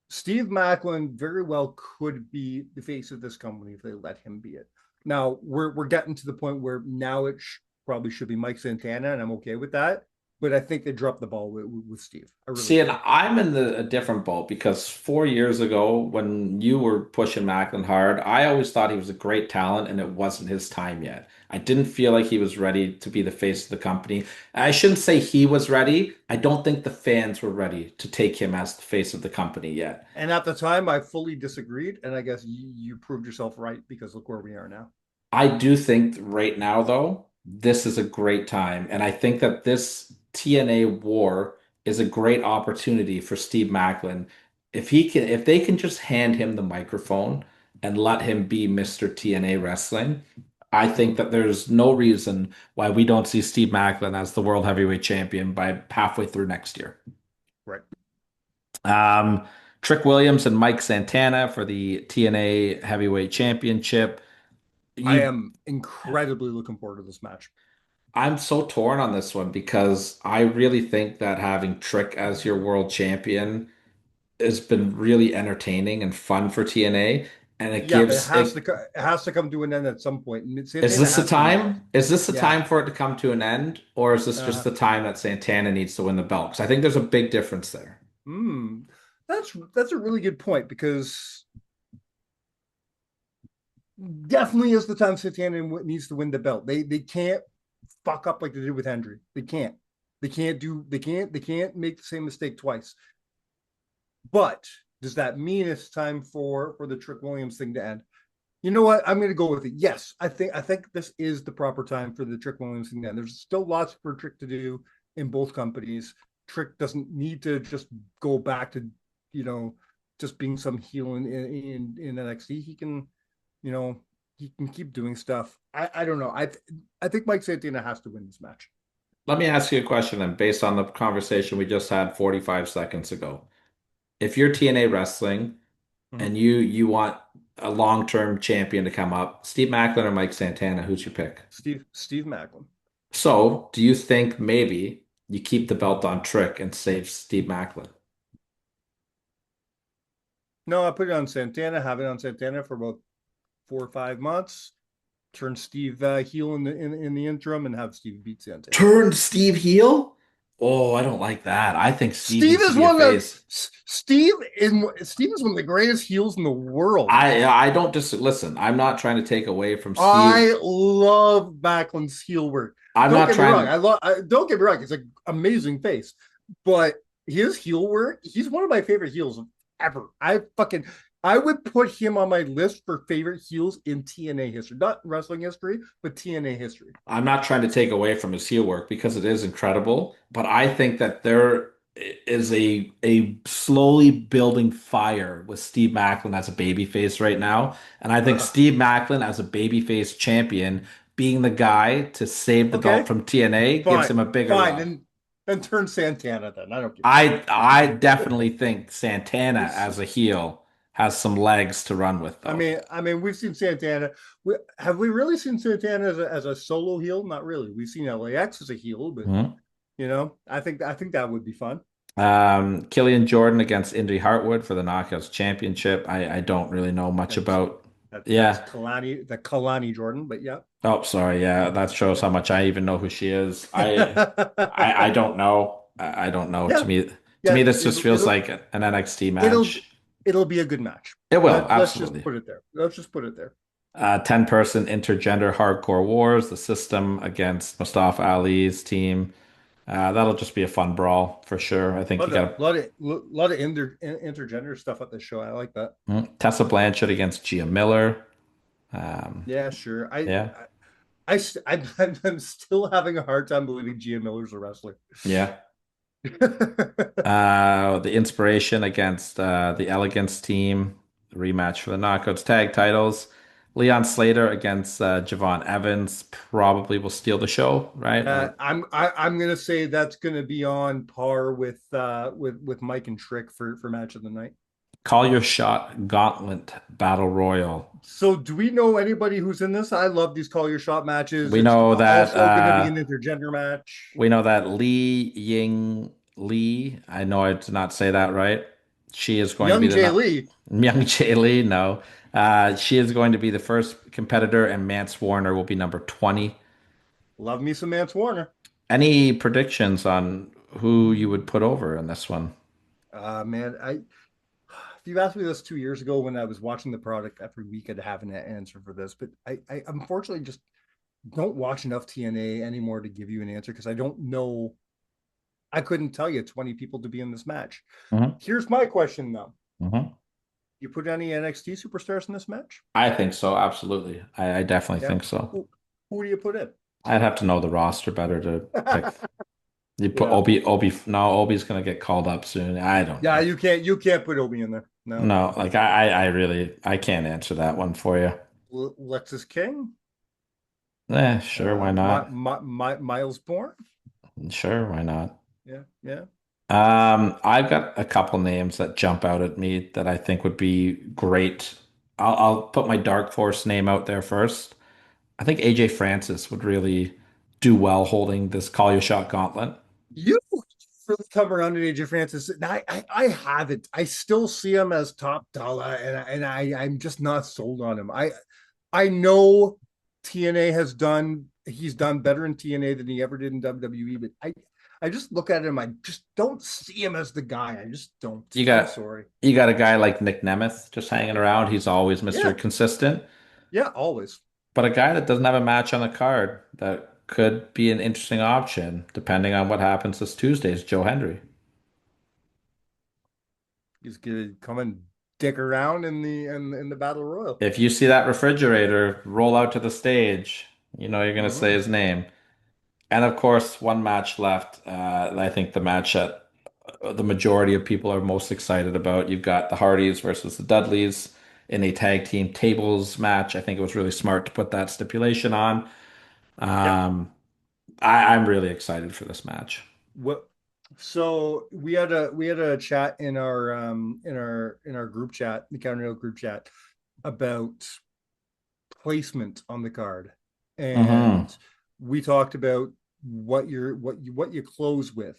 Steve Macklin very well could be the face of this company if they let him be it. Now we're getting to the point where now it probably should be Mike Santana, and I'm okay with that. But I think they dropped the ball with Steve. See, and I'm in a different boat because 4 years ago, when you were pushing Macklin hard, I always thought he was a great talent and it wasn't his time yet. I didn't feel like he was ready to be the face of the company. I shouldn't say he was ready. I don't think the fans were ready to take him as the face of the company yet. And at the time, I fully disagreed. And I guess you proved yourself right because look where we are now. I do think right now, though, this is a great time. And I think that this TNA war is a great opportunity for Steve Macklin. If they can just hand him the microphone and let him be Mr. TNA Wrestling, I think that there's no reason why we don't see Steve Macklin as the World Heavyweight Champion by halfway through next year. Right. Trick Williams and Mike Santana for the TNA Heavyweight Championship. I am incredibly looking forward to this match. I'm so torn on this one because I really think that having Trick as your world champion has been really entertaining and fun for TNA, and it has to come to an end at some point. Is this the time? Is this the time for it to come to an end, or is this just the time that Santana needs to win the belt? Because I think there's a big difference there. That's a really good point because definitely is the time Santana needs to win the belt. They can't fuck up like they did with Hendry. They can't make the same mistake twice. But does that mean it's time for the Trick Williams thing to end? You know what? I'm going to go with it. Yes, I think this is the proper time for the Trick Williams thing to end. There's still lots for Trick to do in both companies. Trick doesn't need to just go back to just being some heel in NXT. He can keep doing stuff. I don't know. I think Mike Santana has to win this match. Let me ask you a question then, based on the conversation we just had 45 seconds ago. If you're TNA Wrestling and you want a long-term champion to come up, Steve Macklin or Mike Santana, who's your pick? Steve Macklin. So, do you think maybe you keep the belt on Trick and save Steve Macklin? No, I put it on Santana, have it on Santana for about 4 or 5 months. Turn Steve heel in the interim and have Steve beat Santana. Turn Steve heel? Oh, I don't like that. I think Steve is one of Steve is one of the greatest heels in the world. I don't just listen. I'm not trying to take away from Steve. I love Macklin's heel work. I'm Don't not get me trying. wrong. Don't get me wrong. It's an amazing face, but his heel work. He's one of my favorite heels ever. I would put him on my list for favorite heels in TNA history, not wrestling history, but TNA history. I'm not trying to take away from his heel work because it is incredible, but I think that there is a slowly building fire with Steve Macklin as a babyface right now, and I think Steve Macklin as a babyface champion being the guy to save the belt Okay, from TNA gives him fine, a bigger fine. rub. Then turn Santana. Then I don't give a shit. I definitely think Santana as a heel has some legs to run with though. I mean, we've seen Santana. Have we really seen Santana as a solo heel? Not really. We've seen LAX as a heel, but Mhm. I think that would be fun. Killian Jordan against Indy Hartwood for the Knockouts Championship. I don't really know much That's about. that's Yeah. Kalani Jordan, but yeah. Oh, sorry. Yeah, that shows how much I even know who she is. I don't know. I don't know. Yeah, To yeah. me, this just feels like an NXT It'll match. it'll be a good match. It will, Let's just absolutely. put it there. Let's just put it there. 10-person intergender hardcore wars, the system against Mustafa Ali's team. That'll just be a fun brawl for sure. I think you got Lot of intergender stuff at this show. I like that. Tessa Blanchard against Gia Miller. Um, Yeah, sure. yeah, I'm still having a hard time believing Gia Miller's a wrestler. yeah. The Inspiration against the Elegance team, rematch for the Knockouts tag titles. Leon Slater against Javon Evans probably will steal the show, right? I'm gonna say that's gonna be on par with Mike and Trick for match of the night. Call Your Shot Gauntlet Battle Royal. So, do we know anybody who's in this? I love these call your shot matches. We It's know that also going to be an intergender match. we know that Li Ying Lee. I know I did not say that right. She is going to be Young the Jay Lee, Young Jay Lee. No, she is going to be the first competitor, and Mance Warner will be number 20. love me some Mance Warner. Any predictions on who you would put over in this one? Man, if you asked me this 2 years ago when I was watching the product every week, I'd have an answer for this. But I unfortunately just don't watch enough TNA anymore to give you an answer because I don't know. I couldn't tell you 20 people to be in this match. Mhm. Here's my question though. Mhm. You put any NXT superstars in this match? I think so, absolutely. I definitely Yeah. think so. Who do you put in? I'd have to know the roster better to pick. You put Yeah. Obi. No, Obi's gonna get called up soon. I don't Yeah, know. you can't put Obi in there. No. No, like I really I can't answer that one for you. Lexus King, Sure, why not? Miles Bourne. Sure, why not? Yeah, yeah. I've got a couple names that jump out at me that I think would be great. I'll put my Dark Horse name out there first. I think AJ Francis would really do well holding this Call Your Shot gauntlet. You really come around to AJ Francis. And I haven't. I still see him as top dollar, and I'm just not sold on him. I know TNA he's done better in TNA than he ever did in WWE, but I just look at him. I just don't see him as the guy. I just don't. I'm sorry. You got a guy like Nick Nemeth just hanging around. He's always Mr. Yeah, Consistent. yeah, always. But a guy that doesn't have a match on the card that could be an interesting option, depending on what happens this Tuesday, is Joe Hendry. He's gonna come and dick around in the battle royal. If you see that refrigerator roll out to the stage, you know you're going to say his name. And of course, one match left. I think the match that the majority of people are most excited about. You've got the Hardys versus the Dudleys in a tag team tables match. I think it was really smart to put that stipulation on. Yep. I'm really excited for this match. What? So we had a chat in our group chat, the Counter group chat, about placement on the card, and we talked about what you close with.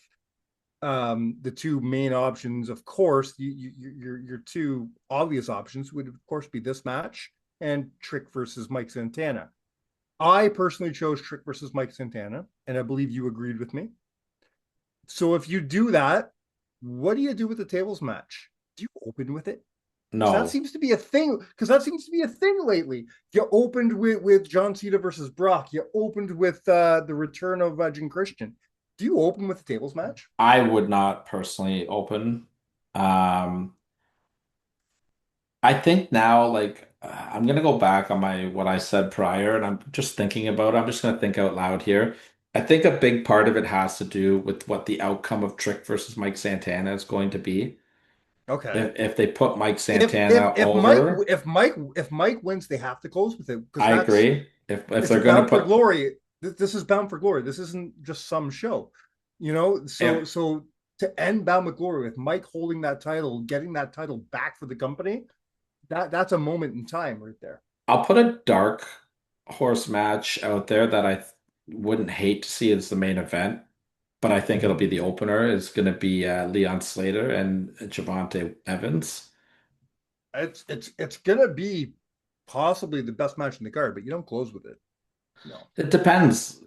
The two main options, of course, your two obvious options would of course be this match and Trick versus Mike Santana. I personally chose Trick versus Mike Santana, and I believe you agreed with me. So if you do that, what do you do with the tables match? Do you open with it? Because that No, seems to be a thing. Because that seems to be a thing lately. You opened with John Cena versus Brock. You opened with the return of Jim Christian. Do you open with the tables match? I would not personally open. Um, I think now, like, I'm gonna go back on my what I said prior, and I'm just thinking about it. I'm just gonna think out loud here. I think a big part of it has to do with what the outcome of Trick versus Mike Santana is going to be. Okay. If they put Mike If Santana over, if Mike wins, they have to close with it because I that's agree. If it's they're gonna bound for put glory. This is bound for glory. This isn't just some show, you know. So if so to end Bound for Glory with Mike holding that title, getting that title back for the company, that's a moment in time right there. I'll put a dark horse match out there that wouldn't hate to see as the main event, but I think it'll Mhm. be the opener is going to be Leon Slater and Javante Evans. It's gonna be possibly the best match in the card, but you don't close with it. No, It depends.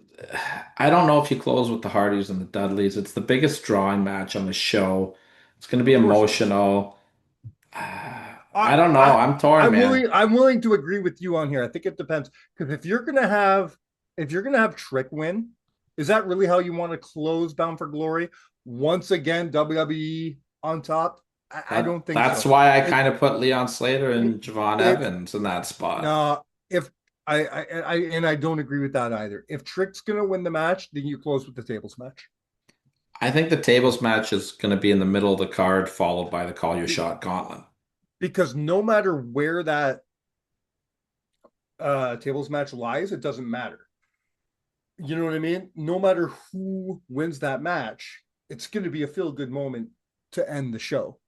I don't know if you close with the Hardys and the Dudleys. It's the biggest drawing match on the show. It's going to be of course it is. emotional. I, I don't know. I I'm torn, man. I'm willing to agree with you on here. I think it depends because if you're gonna have Trick win, is that really how you want to close Bound for Glory? Once again, WWE on top? I don't think That's so. why I It kind of put Leon Slater it and Javon it Evans in that spot. no if I don't agree with that either. If Trick's gonna win the match, then you close with the tables match. I think the tables match is going to be in the middle of the card, followed by the Call Your Shot Gauntlet. Because no matter where that tables match lies, it doesn't matter. You know what I mean? No matter who wins that match, it's going to be a feel good moment to end the show.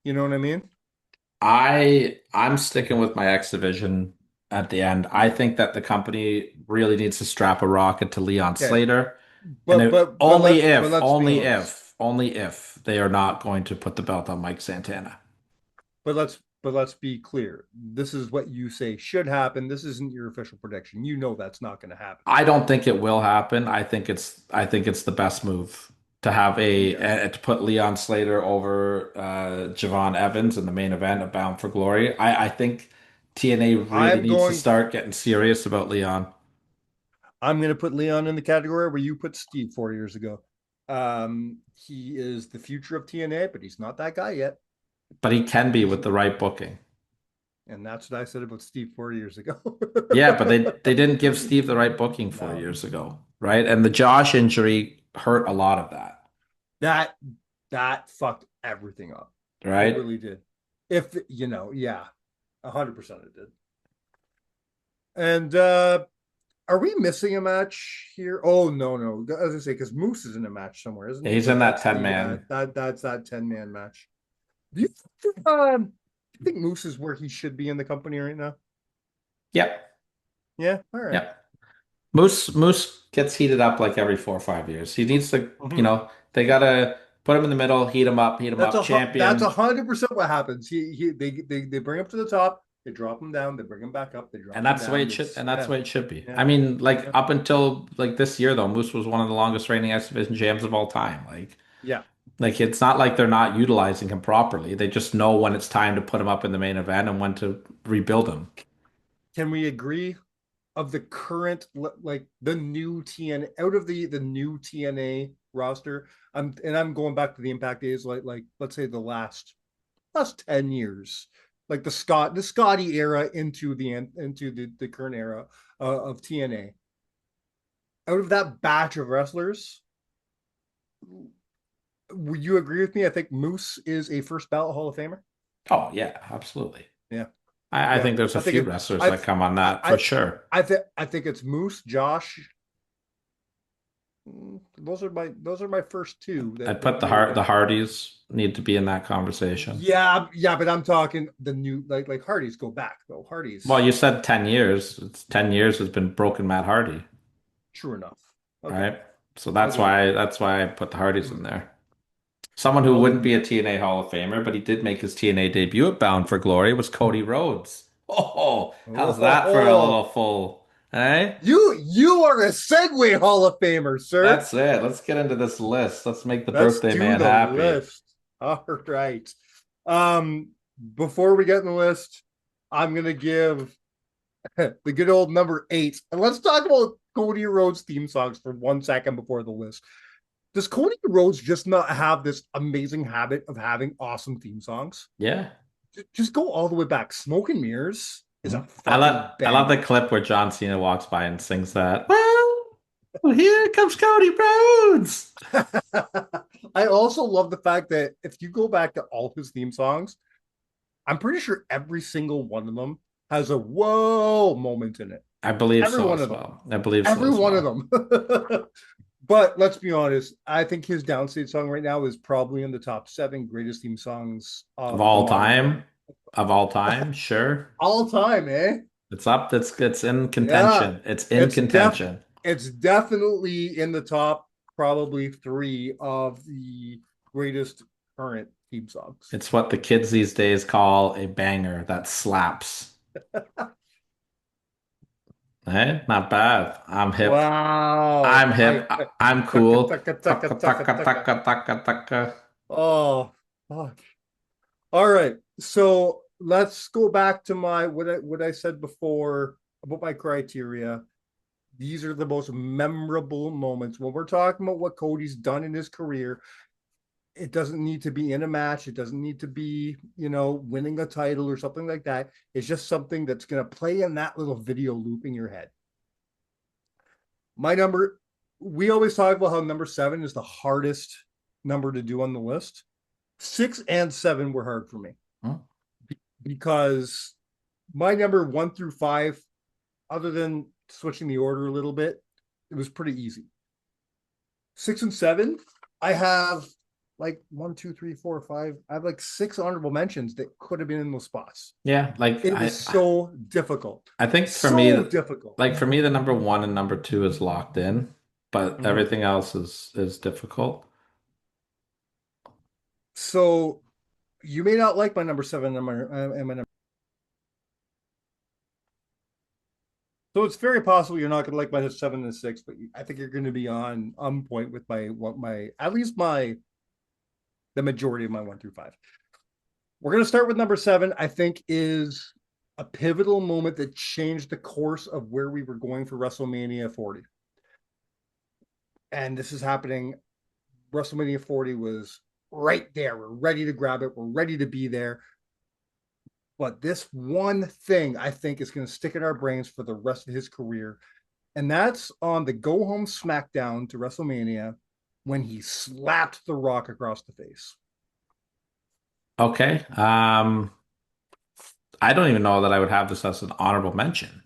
You know what I mean? I'm sticking with my X division at the end. I think that the company really needs to strap a rocket to Leon Okay, Slater, and let's be honest. only if they are not going to put the belt on Mike Santana. But let's be clear. This is what you say should happen. This isn't your official prediction. You know that's not going to happen. I don't think it will happen. I think it's the best move to have Yes. to put Leon Slater over Javon Evans in the main event of Bound for Glory. I think TNA really I'm needs to going start getting serious about Leon. I'm going to put Leon in the category where you put Steve 4 years ago. He is the future of TNA, but he's not that guy yet. But he can be He's with the right booking. And that's what I said about Steve 4 years ago. Yeah, but they didn't give Steve the right booking 4 years ago, right? And the Josh injury hurt a lot of that, that that fucked everything up. It right? really did. If yeah, 100% it did. And are we missing a match here? Oh no. As I say, because Moose is in a match somewhere, isn't he? He's in that That's 10 the man. that's that 10-man match. Do you think Moose is where he should be in the company right now? Yep. Yeah, all right. Yep. Moose gets heated up like every 4 or 5 years. He needs to, they gotta put him in the middle, heat him up, That's champion. 100% what happens. They bring him to the top, they drop him down, they bring him back up, they drop And him that's the down. way it should, and that's the way it should be. Yeah. I mean, like Yeah. up until like this year though, Moose was one of the longest reigning X Division champs of all time. Yeah. Like it's not like they're not utilizing him properly. They just know when it's time to put him up in the main event and when to rebuild him. Can we agree of the current, like the new TNA, out of the new TNA roster? I'm going back to the Impact days, like let's say the last 10 years, like the Scotty era into the current era of TNA. Out of that batch of wrestlers, would you agree with me? I think Moose is a first ballot Hall of Famer. Oh yeah, absolutely. Yeah. I think there's a few wrestlers that come on that for sure. I think it's Moose, Josh. Those are my first two. I'd put the Hardys need to be in that conversation. Yeah, but I'm talking the new like Hardys go back though. Hardys. Well, you said 10 years. It's 10 years has been broken Matt Hardy. True enough. Okay. Right? So that's why I put the Hardys in there. Someone who wouldn't be a TNA Hall of Famer, but he did make his TNA debut at Bound for Glory was Cody Rhodes. Oh, how's that for a little full, eh? You are a Segway Hall of Famer, sir. That's it. Let's get into this list. Let's make the birthday man happy. List. All right. before we get in the list, I'm gonna give the good old number 8. And let's talk about Cody Rhodes theme songs for 1 second before the list. Does Cody Rhodes just not have this amazing habit of having awesome theme songs? Yeah. Just go all the way back. Smoke and Mirrors is a I fucking love the banger. clip where John Cena walks by and sings that. Well, here comes Cody Rhodes. I also love the fact that if you go back to all his theme songs, I'm pretty sure every single one of them has a whoa moment in it. I believe Every so one as of them. well. I believe so Every as one of well. them. But let's be honest, I think his downstage song right now is probably in the top 7 greatest theme songs Of of the all modern era. time, of all time, sure. All time, eh? It's up. It's in Yeah. contention. It's in It's def contention. it's definitely in the top probably 3 of the greatest current theme songs. It's what the kids these days call a banger that slaps. Hey, not bad. I'm hip. Wow. I'm hip. I'm Tucka, cool. tucka, tucka, Taka tucka, taka tucka. taka taka taka. Oh, fuck. All right. So let's go back to my what I said before about my criteria. These are the most memorable moments when we're talking about what Cody's done in his career. It doesn't need to be in a match. It doesn't need to be, winning a title or something like that. It's just something that's going to play in that little video loop in your head. My number, we always talk about how number 7 is the hardest number to do on the list. 6 and 7 were hard for me because my number 1 through 5, other than switching the order a little bit, it was pretty easy. 6 and 7, I have like 1, 2, 3, 4, 5. I have like 6 honorable mentions that could have been in those spots. Yeah, like It was so difficult. I think for So me, difficult. like for me, the number 1 and number 2 is locked in, but everything else is difficult. So you may not like my number 7 and my number. So it's very possible you're not going to like my 7 and 6, but I think you're going to be on point with my at least the majority of my 1 through 5. We're going to start with number 7. I think is a pivotal moment that changed the course of where we were going for WrestleMania 40. And this is happening. WrestleMania 40 was right there. We're ready to grab it. We're ready to be there. But this one thing I think is going to stick in our brains for the rest of his career. And that's on the go home SmackDown to WrestleMania when he slapped The Rock across the face. Okay. I don't even know that I would have this as an honorable mention.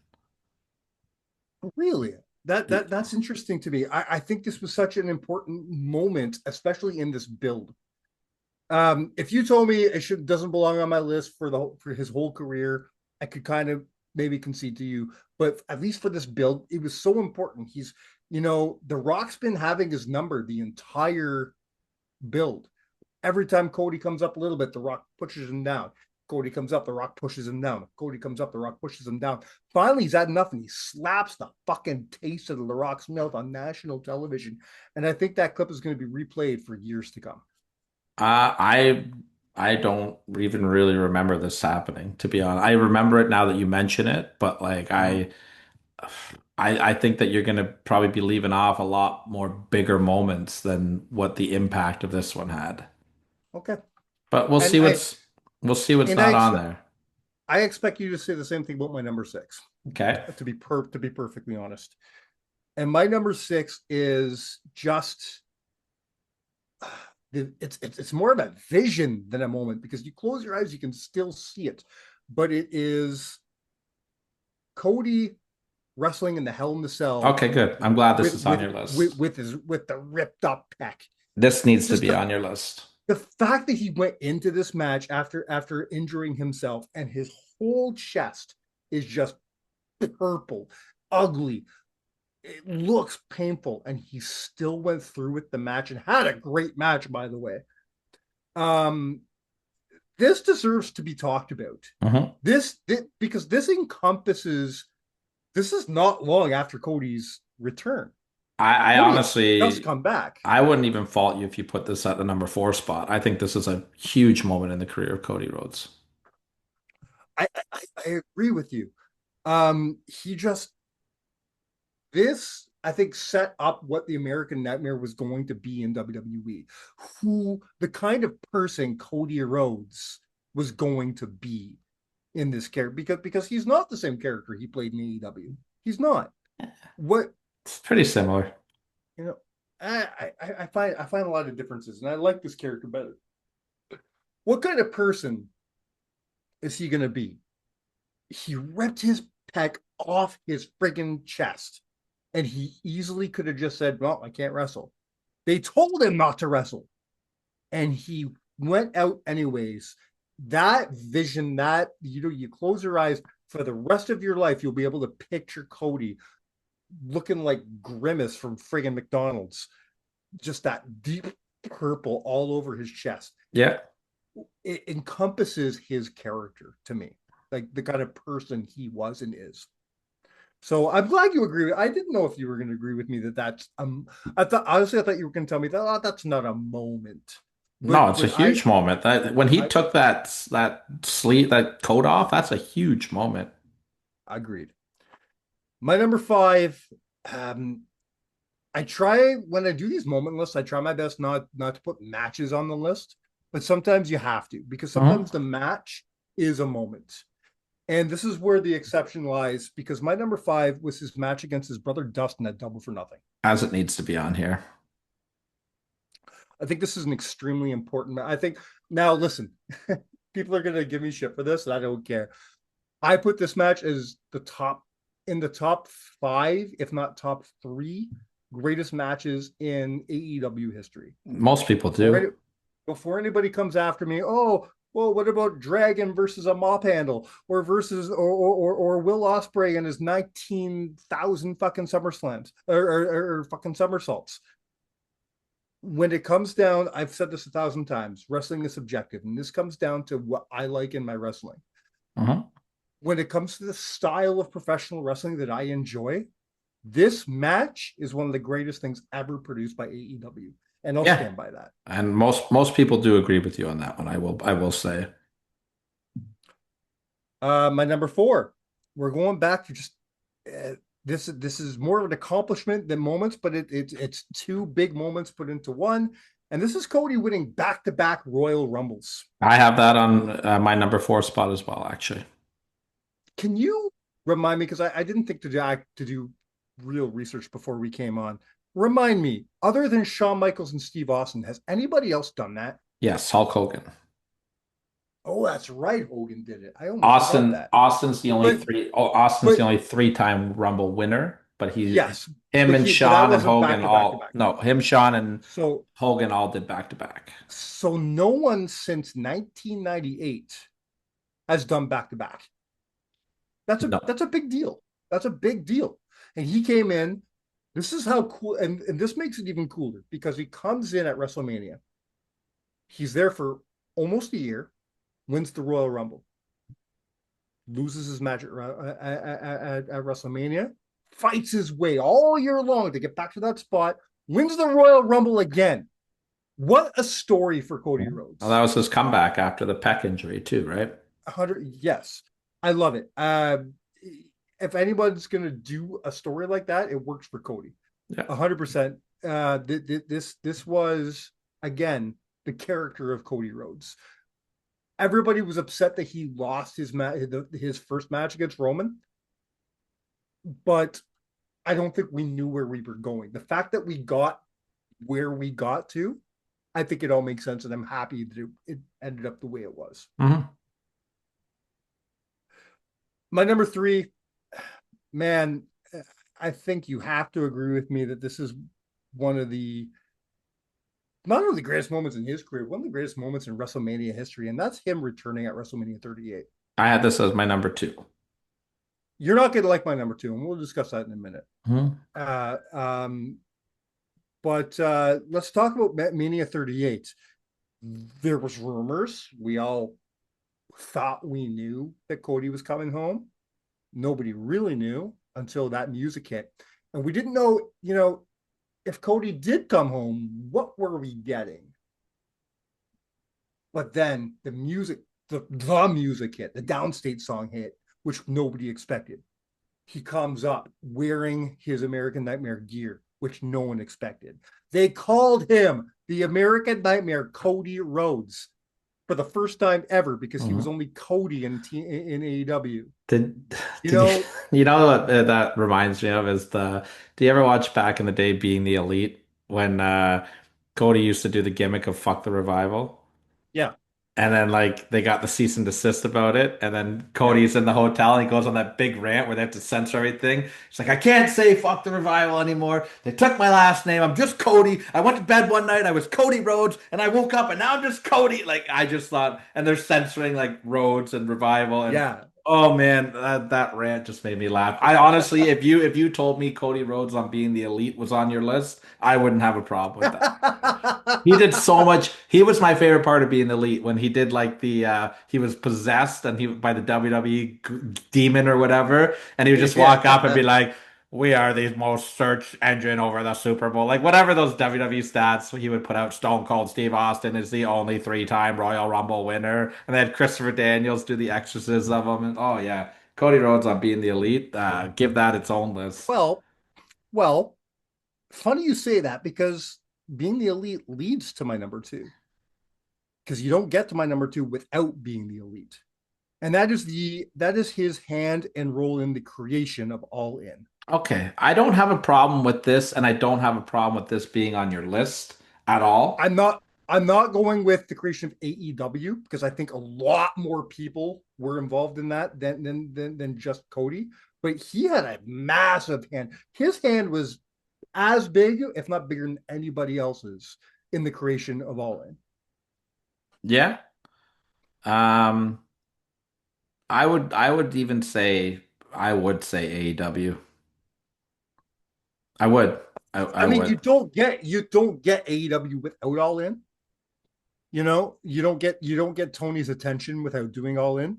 Really? That's interesting to me. I think this was such an important moment, especially in this build. If you told me it doesn't belong on my list for his whole career, I could kind of maybe concede to you. But at least for this build, it was so important. He's, The Rock's been having his number the entire build. Every time Cody comes up a little bit, The Rock pushes him down. Cody comes up, The Rock pushes him down. Cody comes up, The Rock pushes him down. Finally, he's had enough, and he slaps the fucking taste of The Rock's mouth on national television. And I think that clip is going to be replayed for years to come. I don't even really remember this happening, to be honest. I remember it now that you mention it, but like I think that you're gonna probably be leaving off a lot more bigger moments than what the impact of this one had. Okay. But we'll And see I we'll see what's and not on there. I expect you to say the same thing about my number 6. Okay. To be perfectly honest. And my number 6 is just it's more of a vision than a moment, because you close your eyes, you can still see it. But it is Cody wrestling in the Hell in the Cell. Okay, good. I'm glad this is on your list. With the ripped up pec. This needs to be on your list. The fact that he went into this match after injuring himself and his whole chest is just purple, ugly. It looks painful, and he still went through with the match and had a great match, by the way. This deserves to be talked about. This because this encompasses. This is not long after Cody's return. I honestly just come back. I wouldn't even fault you if you put this at the number 4 spot. I think this is a huge moment in the career of Cody Rhodes. I agree with you. He just this I think set up what the American Nightmare was going to be in WWE. Who the kind of person Cody Rhodes was going to be in this character because he's not the same character he played in AEW. He's not. What It's pretty similar. you know, I find a lot of differences, and I like this character better. What kind of person is he going to be? He ripped his pec off his friggin' chest, and he easily could have just said, "Well, I can't wrestle." They told him not to wrestle, and he went out anyways. That vision, that you close your eyes for the rest of your life, you'll be able to picture Cody looking like Grimace from friggin' McDonald's, just that deep purple all over his chest. Yeah. It encompasses his character to me, like the kind of person he was and is. So I'm glad you agree. I didn't know if you were going to agree with me that's I thought you were going to tell me that that's not a moment. No, it's a huge moment. That when he took that coat off, that's a huge moment. Agreed. My number 5, I try when I do these moment lists, I try my best not to put matches on the list, but sometimes you have to because sometimes the match is a moment. And this is where the exception lies because my number 5 was his match against his brother Dustin at Double for Nothing. As it needs to be on here. I think this is an extremely important match. I think now listen, people are going to give me shit for this, and I don't care. I put this match as the top 5, if not top 3 greatest matches in AEW history. Most people do. Before anybody comes after me, oh, well, what about Dragon versus a mop handle or Will Ospreay and his 19,000 fucking SummerSlams or fucking somersaults? When it comes down, I've said this 1,000 times, wrestling is subjective, and this comes down to what I like in my wrestling. When it comes to the style of professional wrestling that I enjoy, this match is one of the greatest things ever produced by AEW. And I'll stand by that. And most people do agree with you on that one. I will say. My number 4, we're going back to just this is more of an accomplishment than moments, but it's 2 big moments put into one. And this is Cody winning back-to-back Royal Rumbles. I have that on my number 4 spot as well, actually. Can you remind me, because I didn't think to do real research before we came on. Remind me, other than Shawn Michaels and Steve Austin, has anybody else done that? Yes, Hulk Hogan. Oh, that's right. Hogan did it. I almost Austin. that. Austin's the only the only 3-time Rumble winner, but him and Shawn and Hogan him, Shawn and Hogan all did back to back. So no one since 1998 has done back to back. That's a big deal. That's a big deal. And he came in. This is how cool, and this makes it even cooler because he comes in at WrestleMania. He's there for almost a year, wins the Royal Rumble, loses his match at WrestleMania, fights his way all year long to get back to that spot, wins the Royal Rumble again. What a story for Cody Rhodes. Well, that was his comeback after the pec injury too, right? 100, yes. I love it. If anybody's going to do a story like that, it works for Cody. 100%. This was, again, the character of Cody Rhodes. Everybody was upset that he lost his first match against Roman, but I don't think we knew where we were going. The fact that we got where we got to, I think it all makes sense, and I'm happy that it ended up the way it was. My number 3, man, I think you have to agree with me that this is one of the not only the greatest moments in his career, one of the greatest moments in WrestleMania history, and that's him returning at WrestleMania 38. I had this as my number 2. You're not going to like my number 2, and we'll discuss that in a minute. But let's talk about Mania 38. There was rumors. We all thought we knew that Cody was coming home. Nobody really knew until that music hit. And we didn't know, if Cody did come home, what were we getting? But then the music the music hit, the Downstate song hit, which nobody expected. He comes up wearing his American Nightmare gear, which no one expected. They called him the American Nightmare Cody Rhodes for the first time ever because he was only Cody in AEW. Did You did you know, you know what that reminds me of is the do you ever watch back in the day Being the Elite when Cody used to do the gimmick of fuck the revival? yeah, And then like they got the cease and desist about it, and then yeah. Cody's in the hotel and he goes on that big rant where they have to censor everything. He's like, I can't say fuck the revival anymore. They took my last name. I'm just Cody. I went to bed one night, I was Cody Rhodes, and I woke up and now I'm just Cody. Like I just thought, and they're censoring like Rhodes and revival, and Yeah. oh man, that rant just made me laugh. I honestly, if you told me Cody Rhodes on Being the Elite was on your list, I wouldn't have a problem with that. He did so much. He was my favorite part of Being the Elite when he did like the he was possessed and he by the WWE demon or whatever, and he would just walk up and be like, "We are the most search engine over the Super Bowl," like whatever those WWE stats he would put out. Stone Cold Steve Austin is the only three-time Royal Rumble winner, and then Christopher Daniels do the exorcism of him. And, oh yeah, Cody Rhodes on Being the Elite. Give that its own list. well, well, funny you say that because being the elite leads to my number two. Because you don't get to my number two without being the elite. And that is his hand and role in the creation of All In. Okay, I don't have a problem with this, and I don't have a problem with this being on your list at all. I'm not going with the creation of AEW because I think a lot more people were involved in that than just Cody. But he had a massive hand. His hand was as big, if not bigger than anybody else's in the creation of All In. Yeah. Um, I would even say I would say AEW. I would. I I mean, would. you don't get AEW without All In. You don't get Tony's attention without doing All In.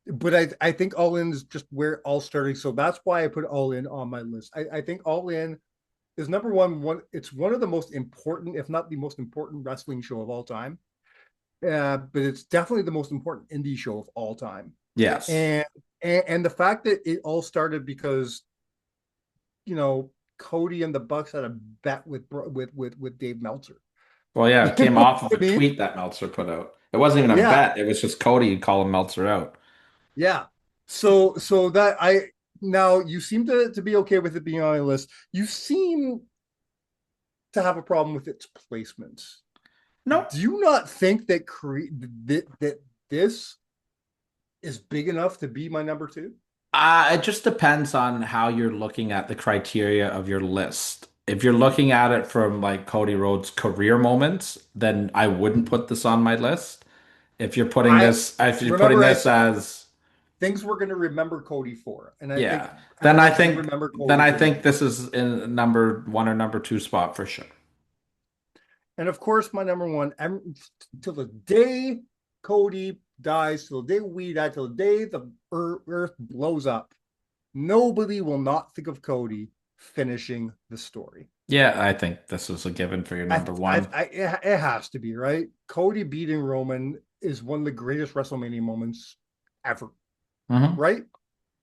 But I think All In is just where it all started. So that's why I put All In on my list. I think All In is number one. It's one of the most important, if not the most important, wrestling show of all time. But it's definitely the most important indie show of all time. Yes. And and the fact that it all started because Cody and the Bucks had a bet with Dave Meltzer. Well, yeah, it You came know off of what a I mean? tweet that Meltzer put out. It wasn't even a Yeah, bet. It was just Cody calling Meltzer out. yeah. So that I now you seem to be okay with it being on my list. You seem to have a problem with its placement. No. Do you not think that this is big enough to be my number two? It just depends on how you're looking at the criteria of your list. If you're looking at it from like Cody Rhodes' career moments, then I wouldn't put this on my list. I If you're putting remember I this said as things we're going to remember Cody for, and I think yeah, then I everyone's going to think remember then Cody I for think this. this is in number one or number two spot for sure. And of course, my number one, till the day Cody dies, till the day we die, till the day the earth blows up, nobody will not think of Cody finishing the story. Yeah, I think this is a given for your number one. It has to be, right? Cody beating Roman is one of the greatest WrestleMania moments ever, Mhm. right?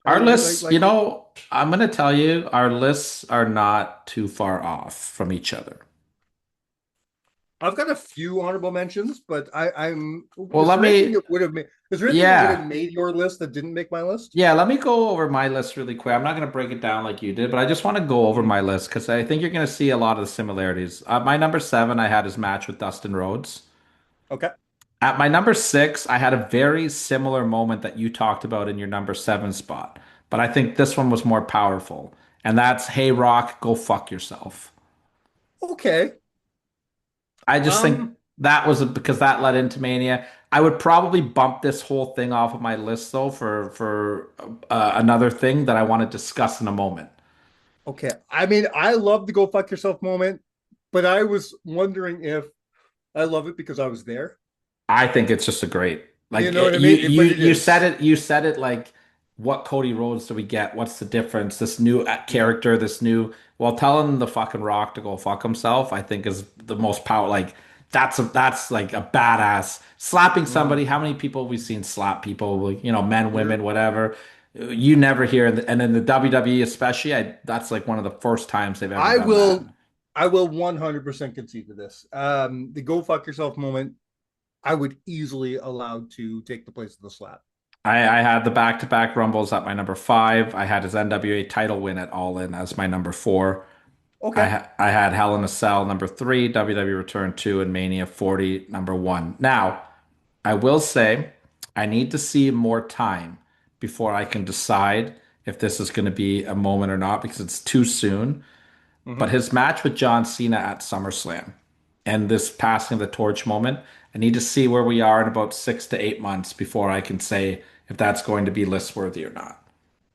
Our Like, lists, like, like I'm going to tell you, our lists are not too far off from each other. I've got a few honorable mentions, but I'm. Well, let me, Is there anything that would have yeah. made your list that didn't make my list? Yeah, let me go over my list really quick. I'm not going to break it down like you did, but I just want to go over Mhm. my list because I think you're going to see a lot of the similarities. My number seven, I had his match with Dustin Rhodes. Okay. At my number six, I had a very similar moment that you talked about in your number seven spot, but I think this one was more powerful. And that's, Hey Rock, go fuck yourself. Okay. I just think Um. that was because that led into Mania. I would probably bump this whole thing off of my list though for another thing that I want to discuss in a moment. Okay. I mean, I love the go fuck yourself moment, but I was wondering if I love it because I was there. I think it's just a great You like know what I you mean? you But it you said is. it you said it like what Cody Rhodes do we get? What's the difference? This new Yeah. character, this new well telling the fucking Rock to go fuck himself, I think is the most power like that's like a badass slapping somebody. How many people have we seen slap people? Like, men, women, whatever. You never hear, and in the WWE especially, that's like one of the first times they've ever I done that. will I will 100% concede to this. The go fuck yourself moment, I would easily allow to take the place of the slap. I had the back-to-back Rumbles at my number 5. I had his NWA title win at All In as my number 4. Okay. I had Hell in a Cell number 3, WWE Return 2, and Mania 40 number 1. Now, I will say I need to see more time before I can decide if this is going to be a moment or not because it's too soon. But Mm-hmm. his match with John Cena at SummerSlam and this passing the torch moment, I need to see where we are in about 6 to 8 months before I can say if that's going to be list worthy or not.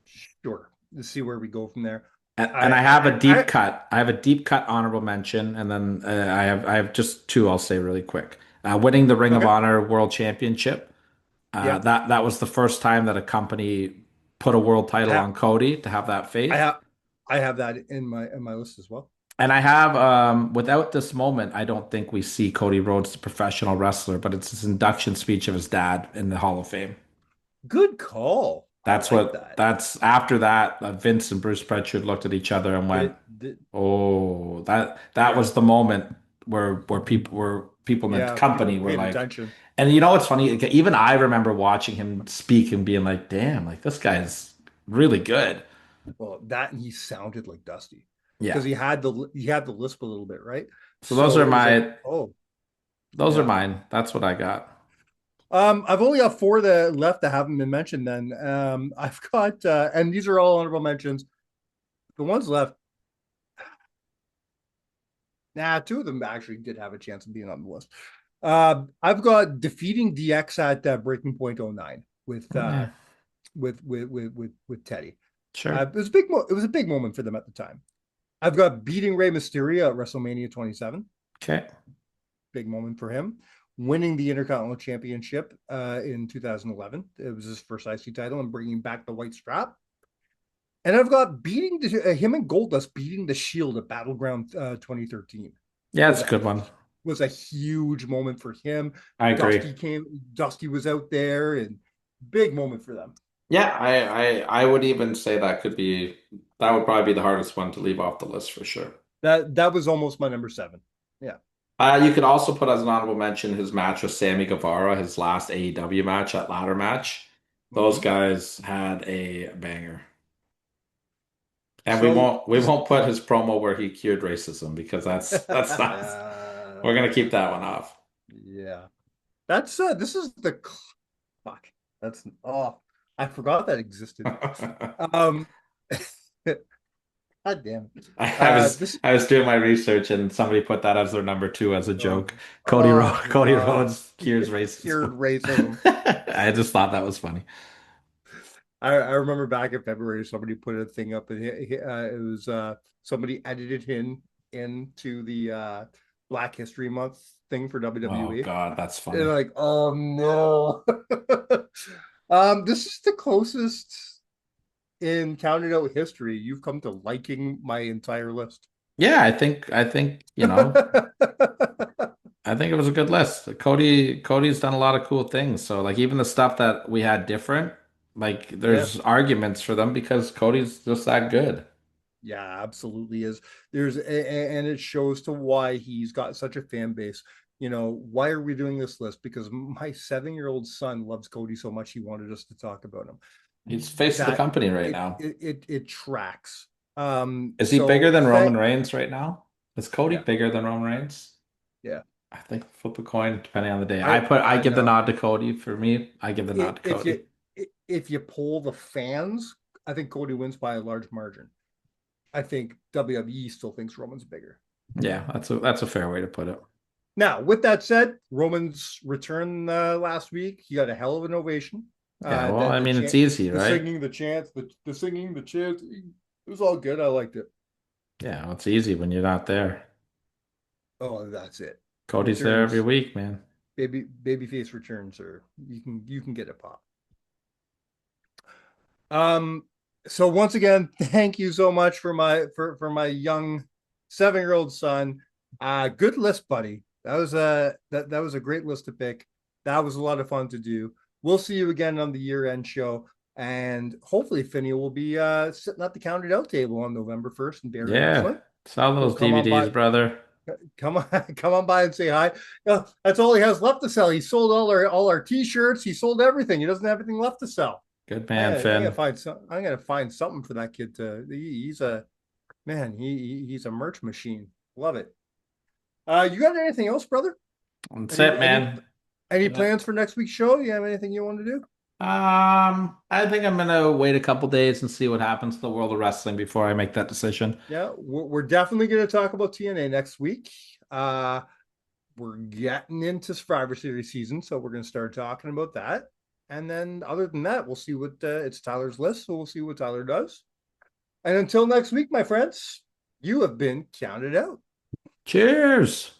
Sure. Let's see where we go from there. And I have a deep cut. I have a deep cut honorable mention, and then I have just two. I'll say really quick. Winning the Ring of Okay. Honor World Championship. Yeah. That was the first time that a company put a world I title have on Cody to have that I faith. have I have that in my list as well. And I have without this moment, I don't think we see Cody Rhodes, the professional wrestler, but it's his induction speech of his dad in the Hall of Fame. Good call. I like that. That's after that, Vince and Bruce Pritchard looked at each other and went, The "Oh, that yeah. was the moment where people in the Yeah, company people were paid like." attention. And what's funny? Like, even I remember watching him speak and being like, "Damn, like this guy's really good." Well, that and he sounded like Dusty Yeah. because he had the lisp a little bit, right? So those So are it was like, my oh, those are yeah. mine. That's what I got. I've only got four that left that haven't been mentioned. Then I've got, and these are all honorable mentions. The ones left, two of them actually did have a chance of being on the list. I've got defeating DX at Breaking Point '09 with Yeah, Teddy. sure. It was a big it was a big moment for them at the time. I've got beating Rey Mysterio at WrestleMania 27. Okay. Big moment for him. Winning the Intercontinental Championship in 2011. It was his first IC title and bringing back the white strap. And I've got beating him and Goldust beating the Shield at Battleground 2013. Yeah, Was it's a a good one. was a huge moment for him. I agree. Dusty was out there, and big moment for them. Yeah, I would even say that would probably be the hardest one to leave off the list for sure. That was almost my number 7. Yeah. You could also put as an honorable mention his match with Sammy Guevara, his last AEW match, that ladder match. Those Mm-hmm. guys had a banger. And we So won't we won't put his promo where he cured racism because that's not we're gonna keep that one off. yeah. That's this is the fuck. That's I forgot that existed. Um God damn it. I was This I was doing my research and somebody put that as their number 2 as a oh, joke. Cody God. Rhodes cures Cured racism. racism. I just thought that was funny. I remember back in February, somebody put a thing up, and it was somebody edited him into the Black History Month thing for Oh WWE. God, that's And funny. like, oh no. This is the closest in counting out history you've come to liking my entire list. Yeah, I think it was a good list. Cody's done a lot of cool things. So like even the stuff that we had different, like Yeah. there's arguments for them because Cody's just that good. Yeah, absolutely is. And it shows to why he's got such a fan base. Why are we doing this list? Because my 7-year-old son loves Cody so much he wanted us to talk about him. He's face of the That company right it now. it it tracks. Is he bigger So than Roman Reigns right now? Is Cody yeah, bigger than Roman Reigns? yeah. I think flip a coin depending on the day. I give the No. nod to Cody for me. I give the nod to If Cody. you poll the fans, I think Cody wins by a large margin. I think WWE still thinks Roman's bigger. Yeah, that's a fair way to put it. Now, with that said, Roman's return last week, he got a hell of an ovation. Yeah, well, I The mean it's chant, easy, the right? singing, the chants, the singing, the chants, it was all good. I liked it. Yeah, well, it's easy when you're not there. Oh, that's it. Cody's there every Returns, week, man. babyface returns, or you can get a pop. Um, so once again, thank you so much for my young 7-year-old son. Good list, buddy. That was that was a great list to pick. That was a lot of fun to do. We'll see you again on the year-end show. And hopefully Finny will be sitting at the counted out table on November 1st in Barrie Yeah. Wrestling. Saw So those come on by. DVDs, brother. Come on, come on by and say hi. That's all he has left to sell. He sold all our t-shirts. He sold everything. He doesn't have anything left to sell. Good man, Finn. I'm gonna find something for that kid to. He's a man. He's a merch machine. Love it. You got anything else, brother? That's it, man. Any plans for next week's show? You have anything you want to do? I think I'm gonna wait a couple days and see what happens to the world of wrestling before I make that decision. Yeah, we're definitely going to talk about TNA next week. We're getting into Survivor Series season, so we're going to start talking about that. And then, other than that, we'll see what it's Tyler's list, so we'll see what Tyler does. And until next week, my friends, you have been counted out. Cheers.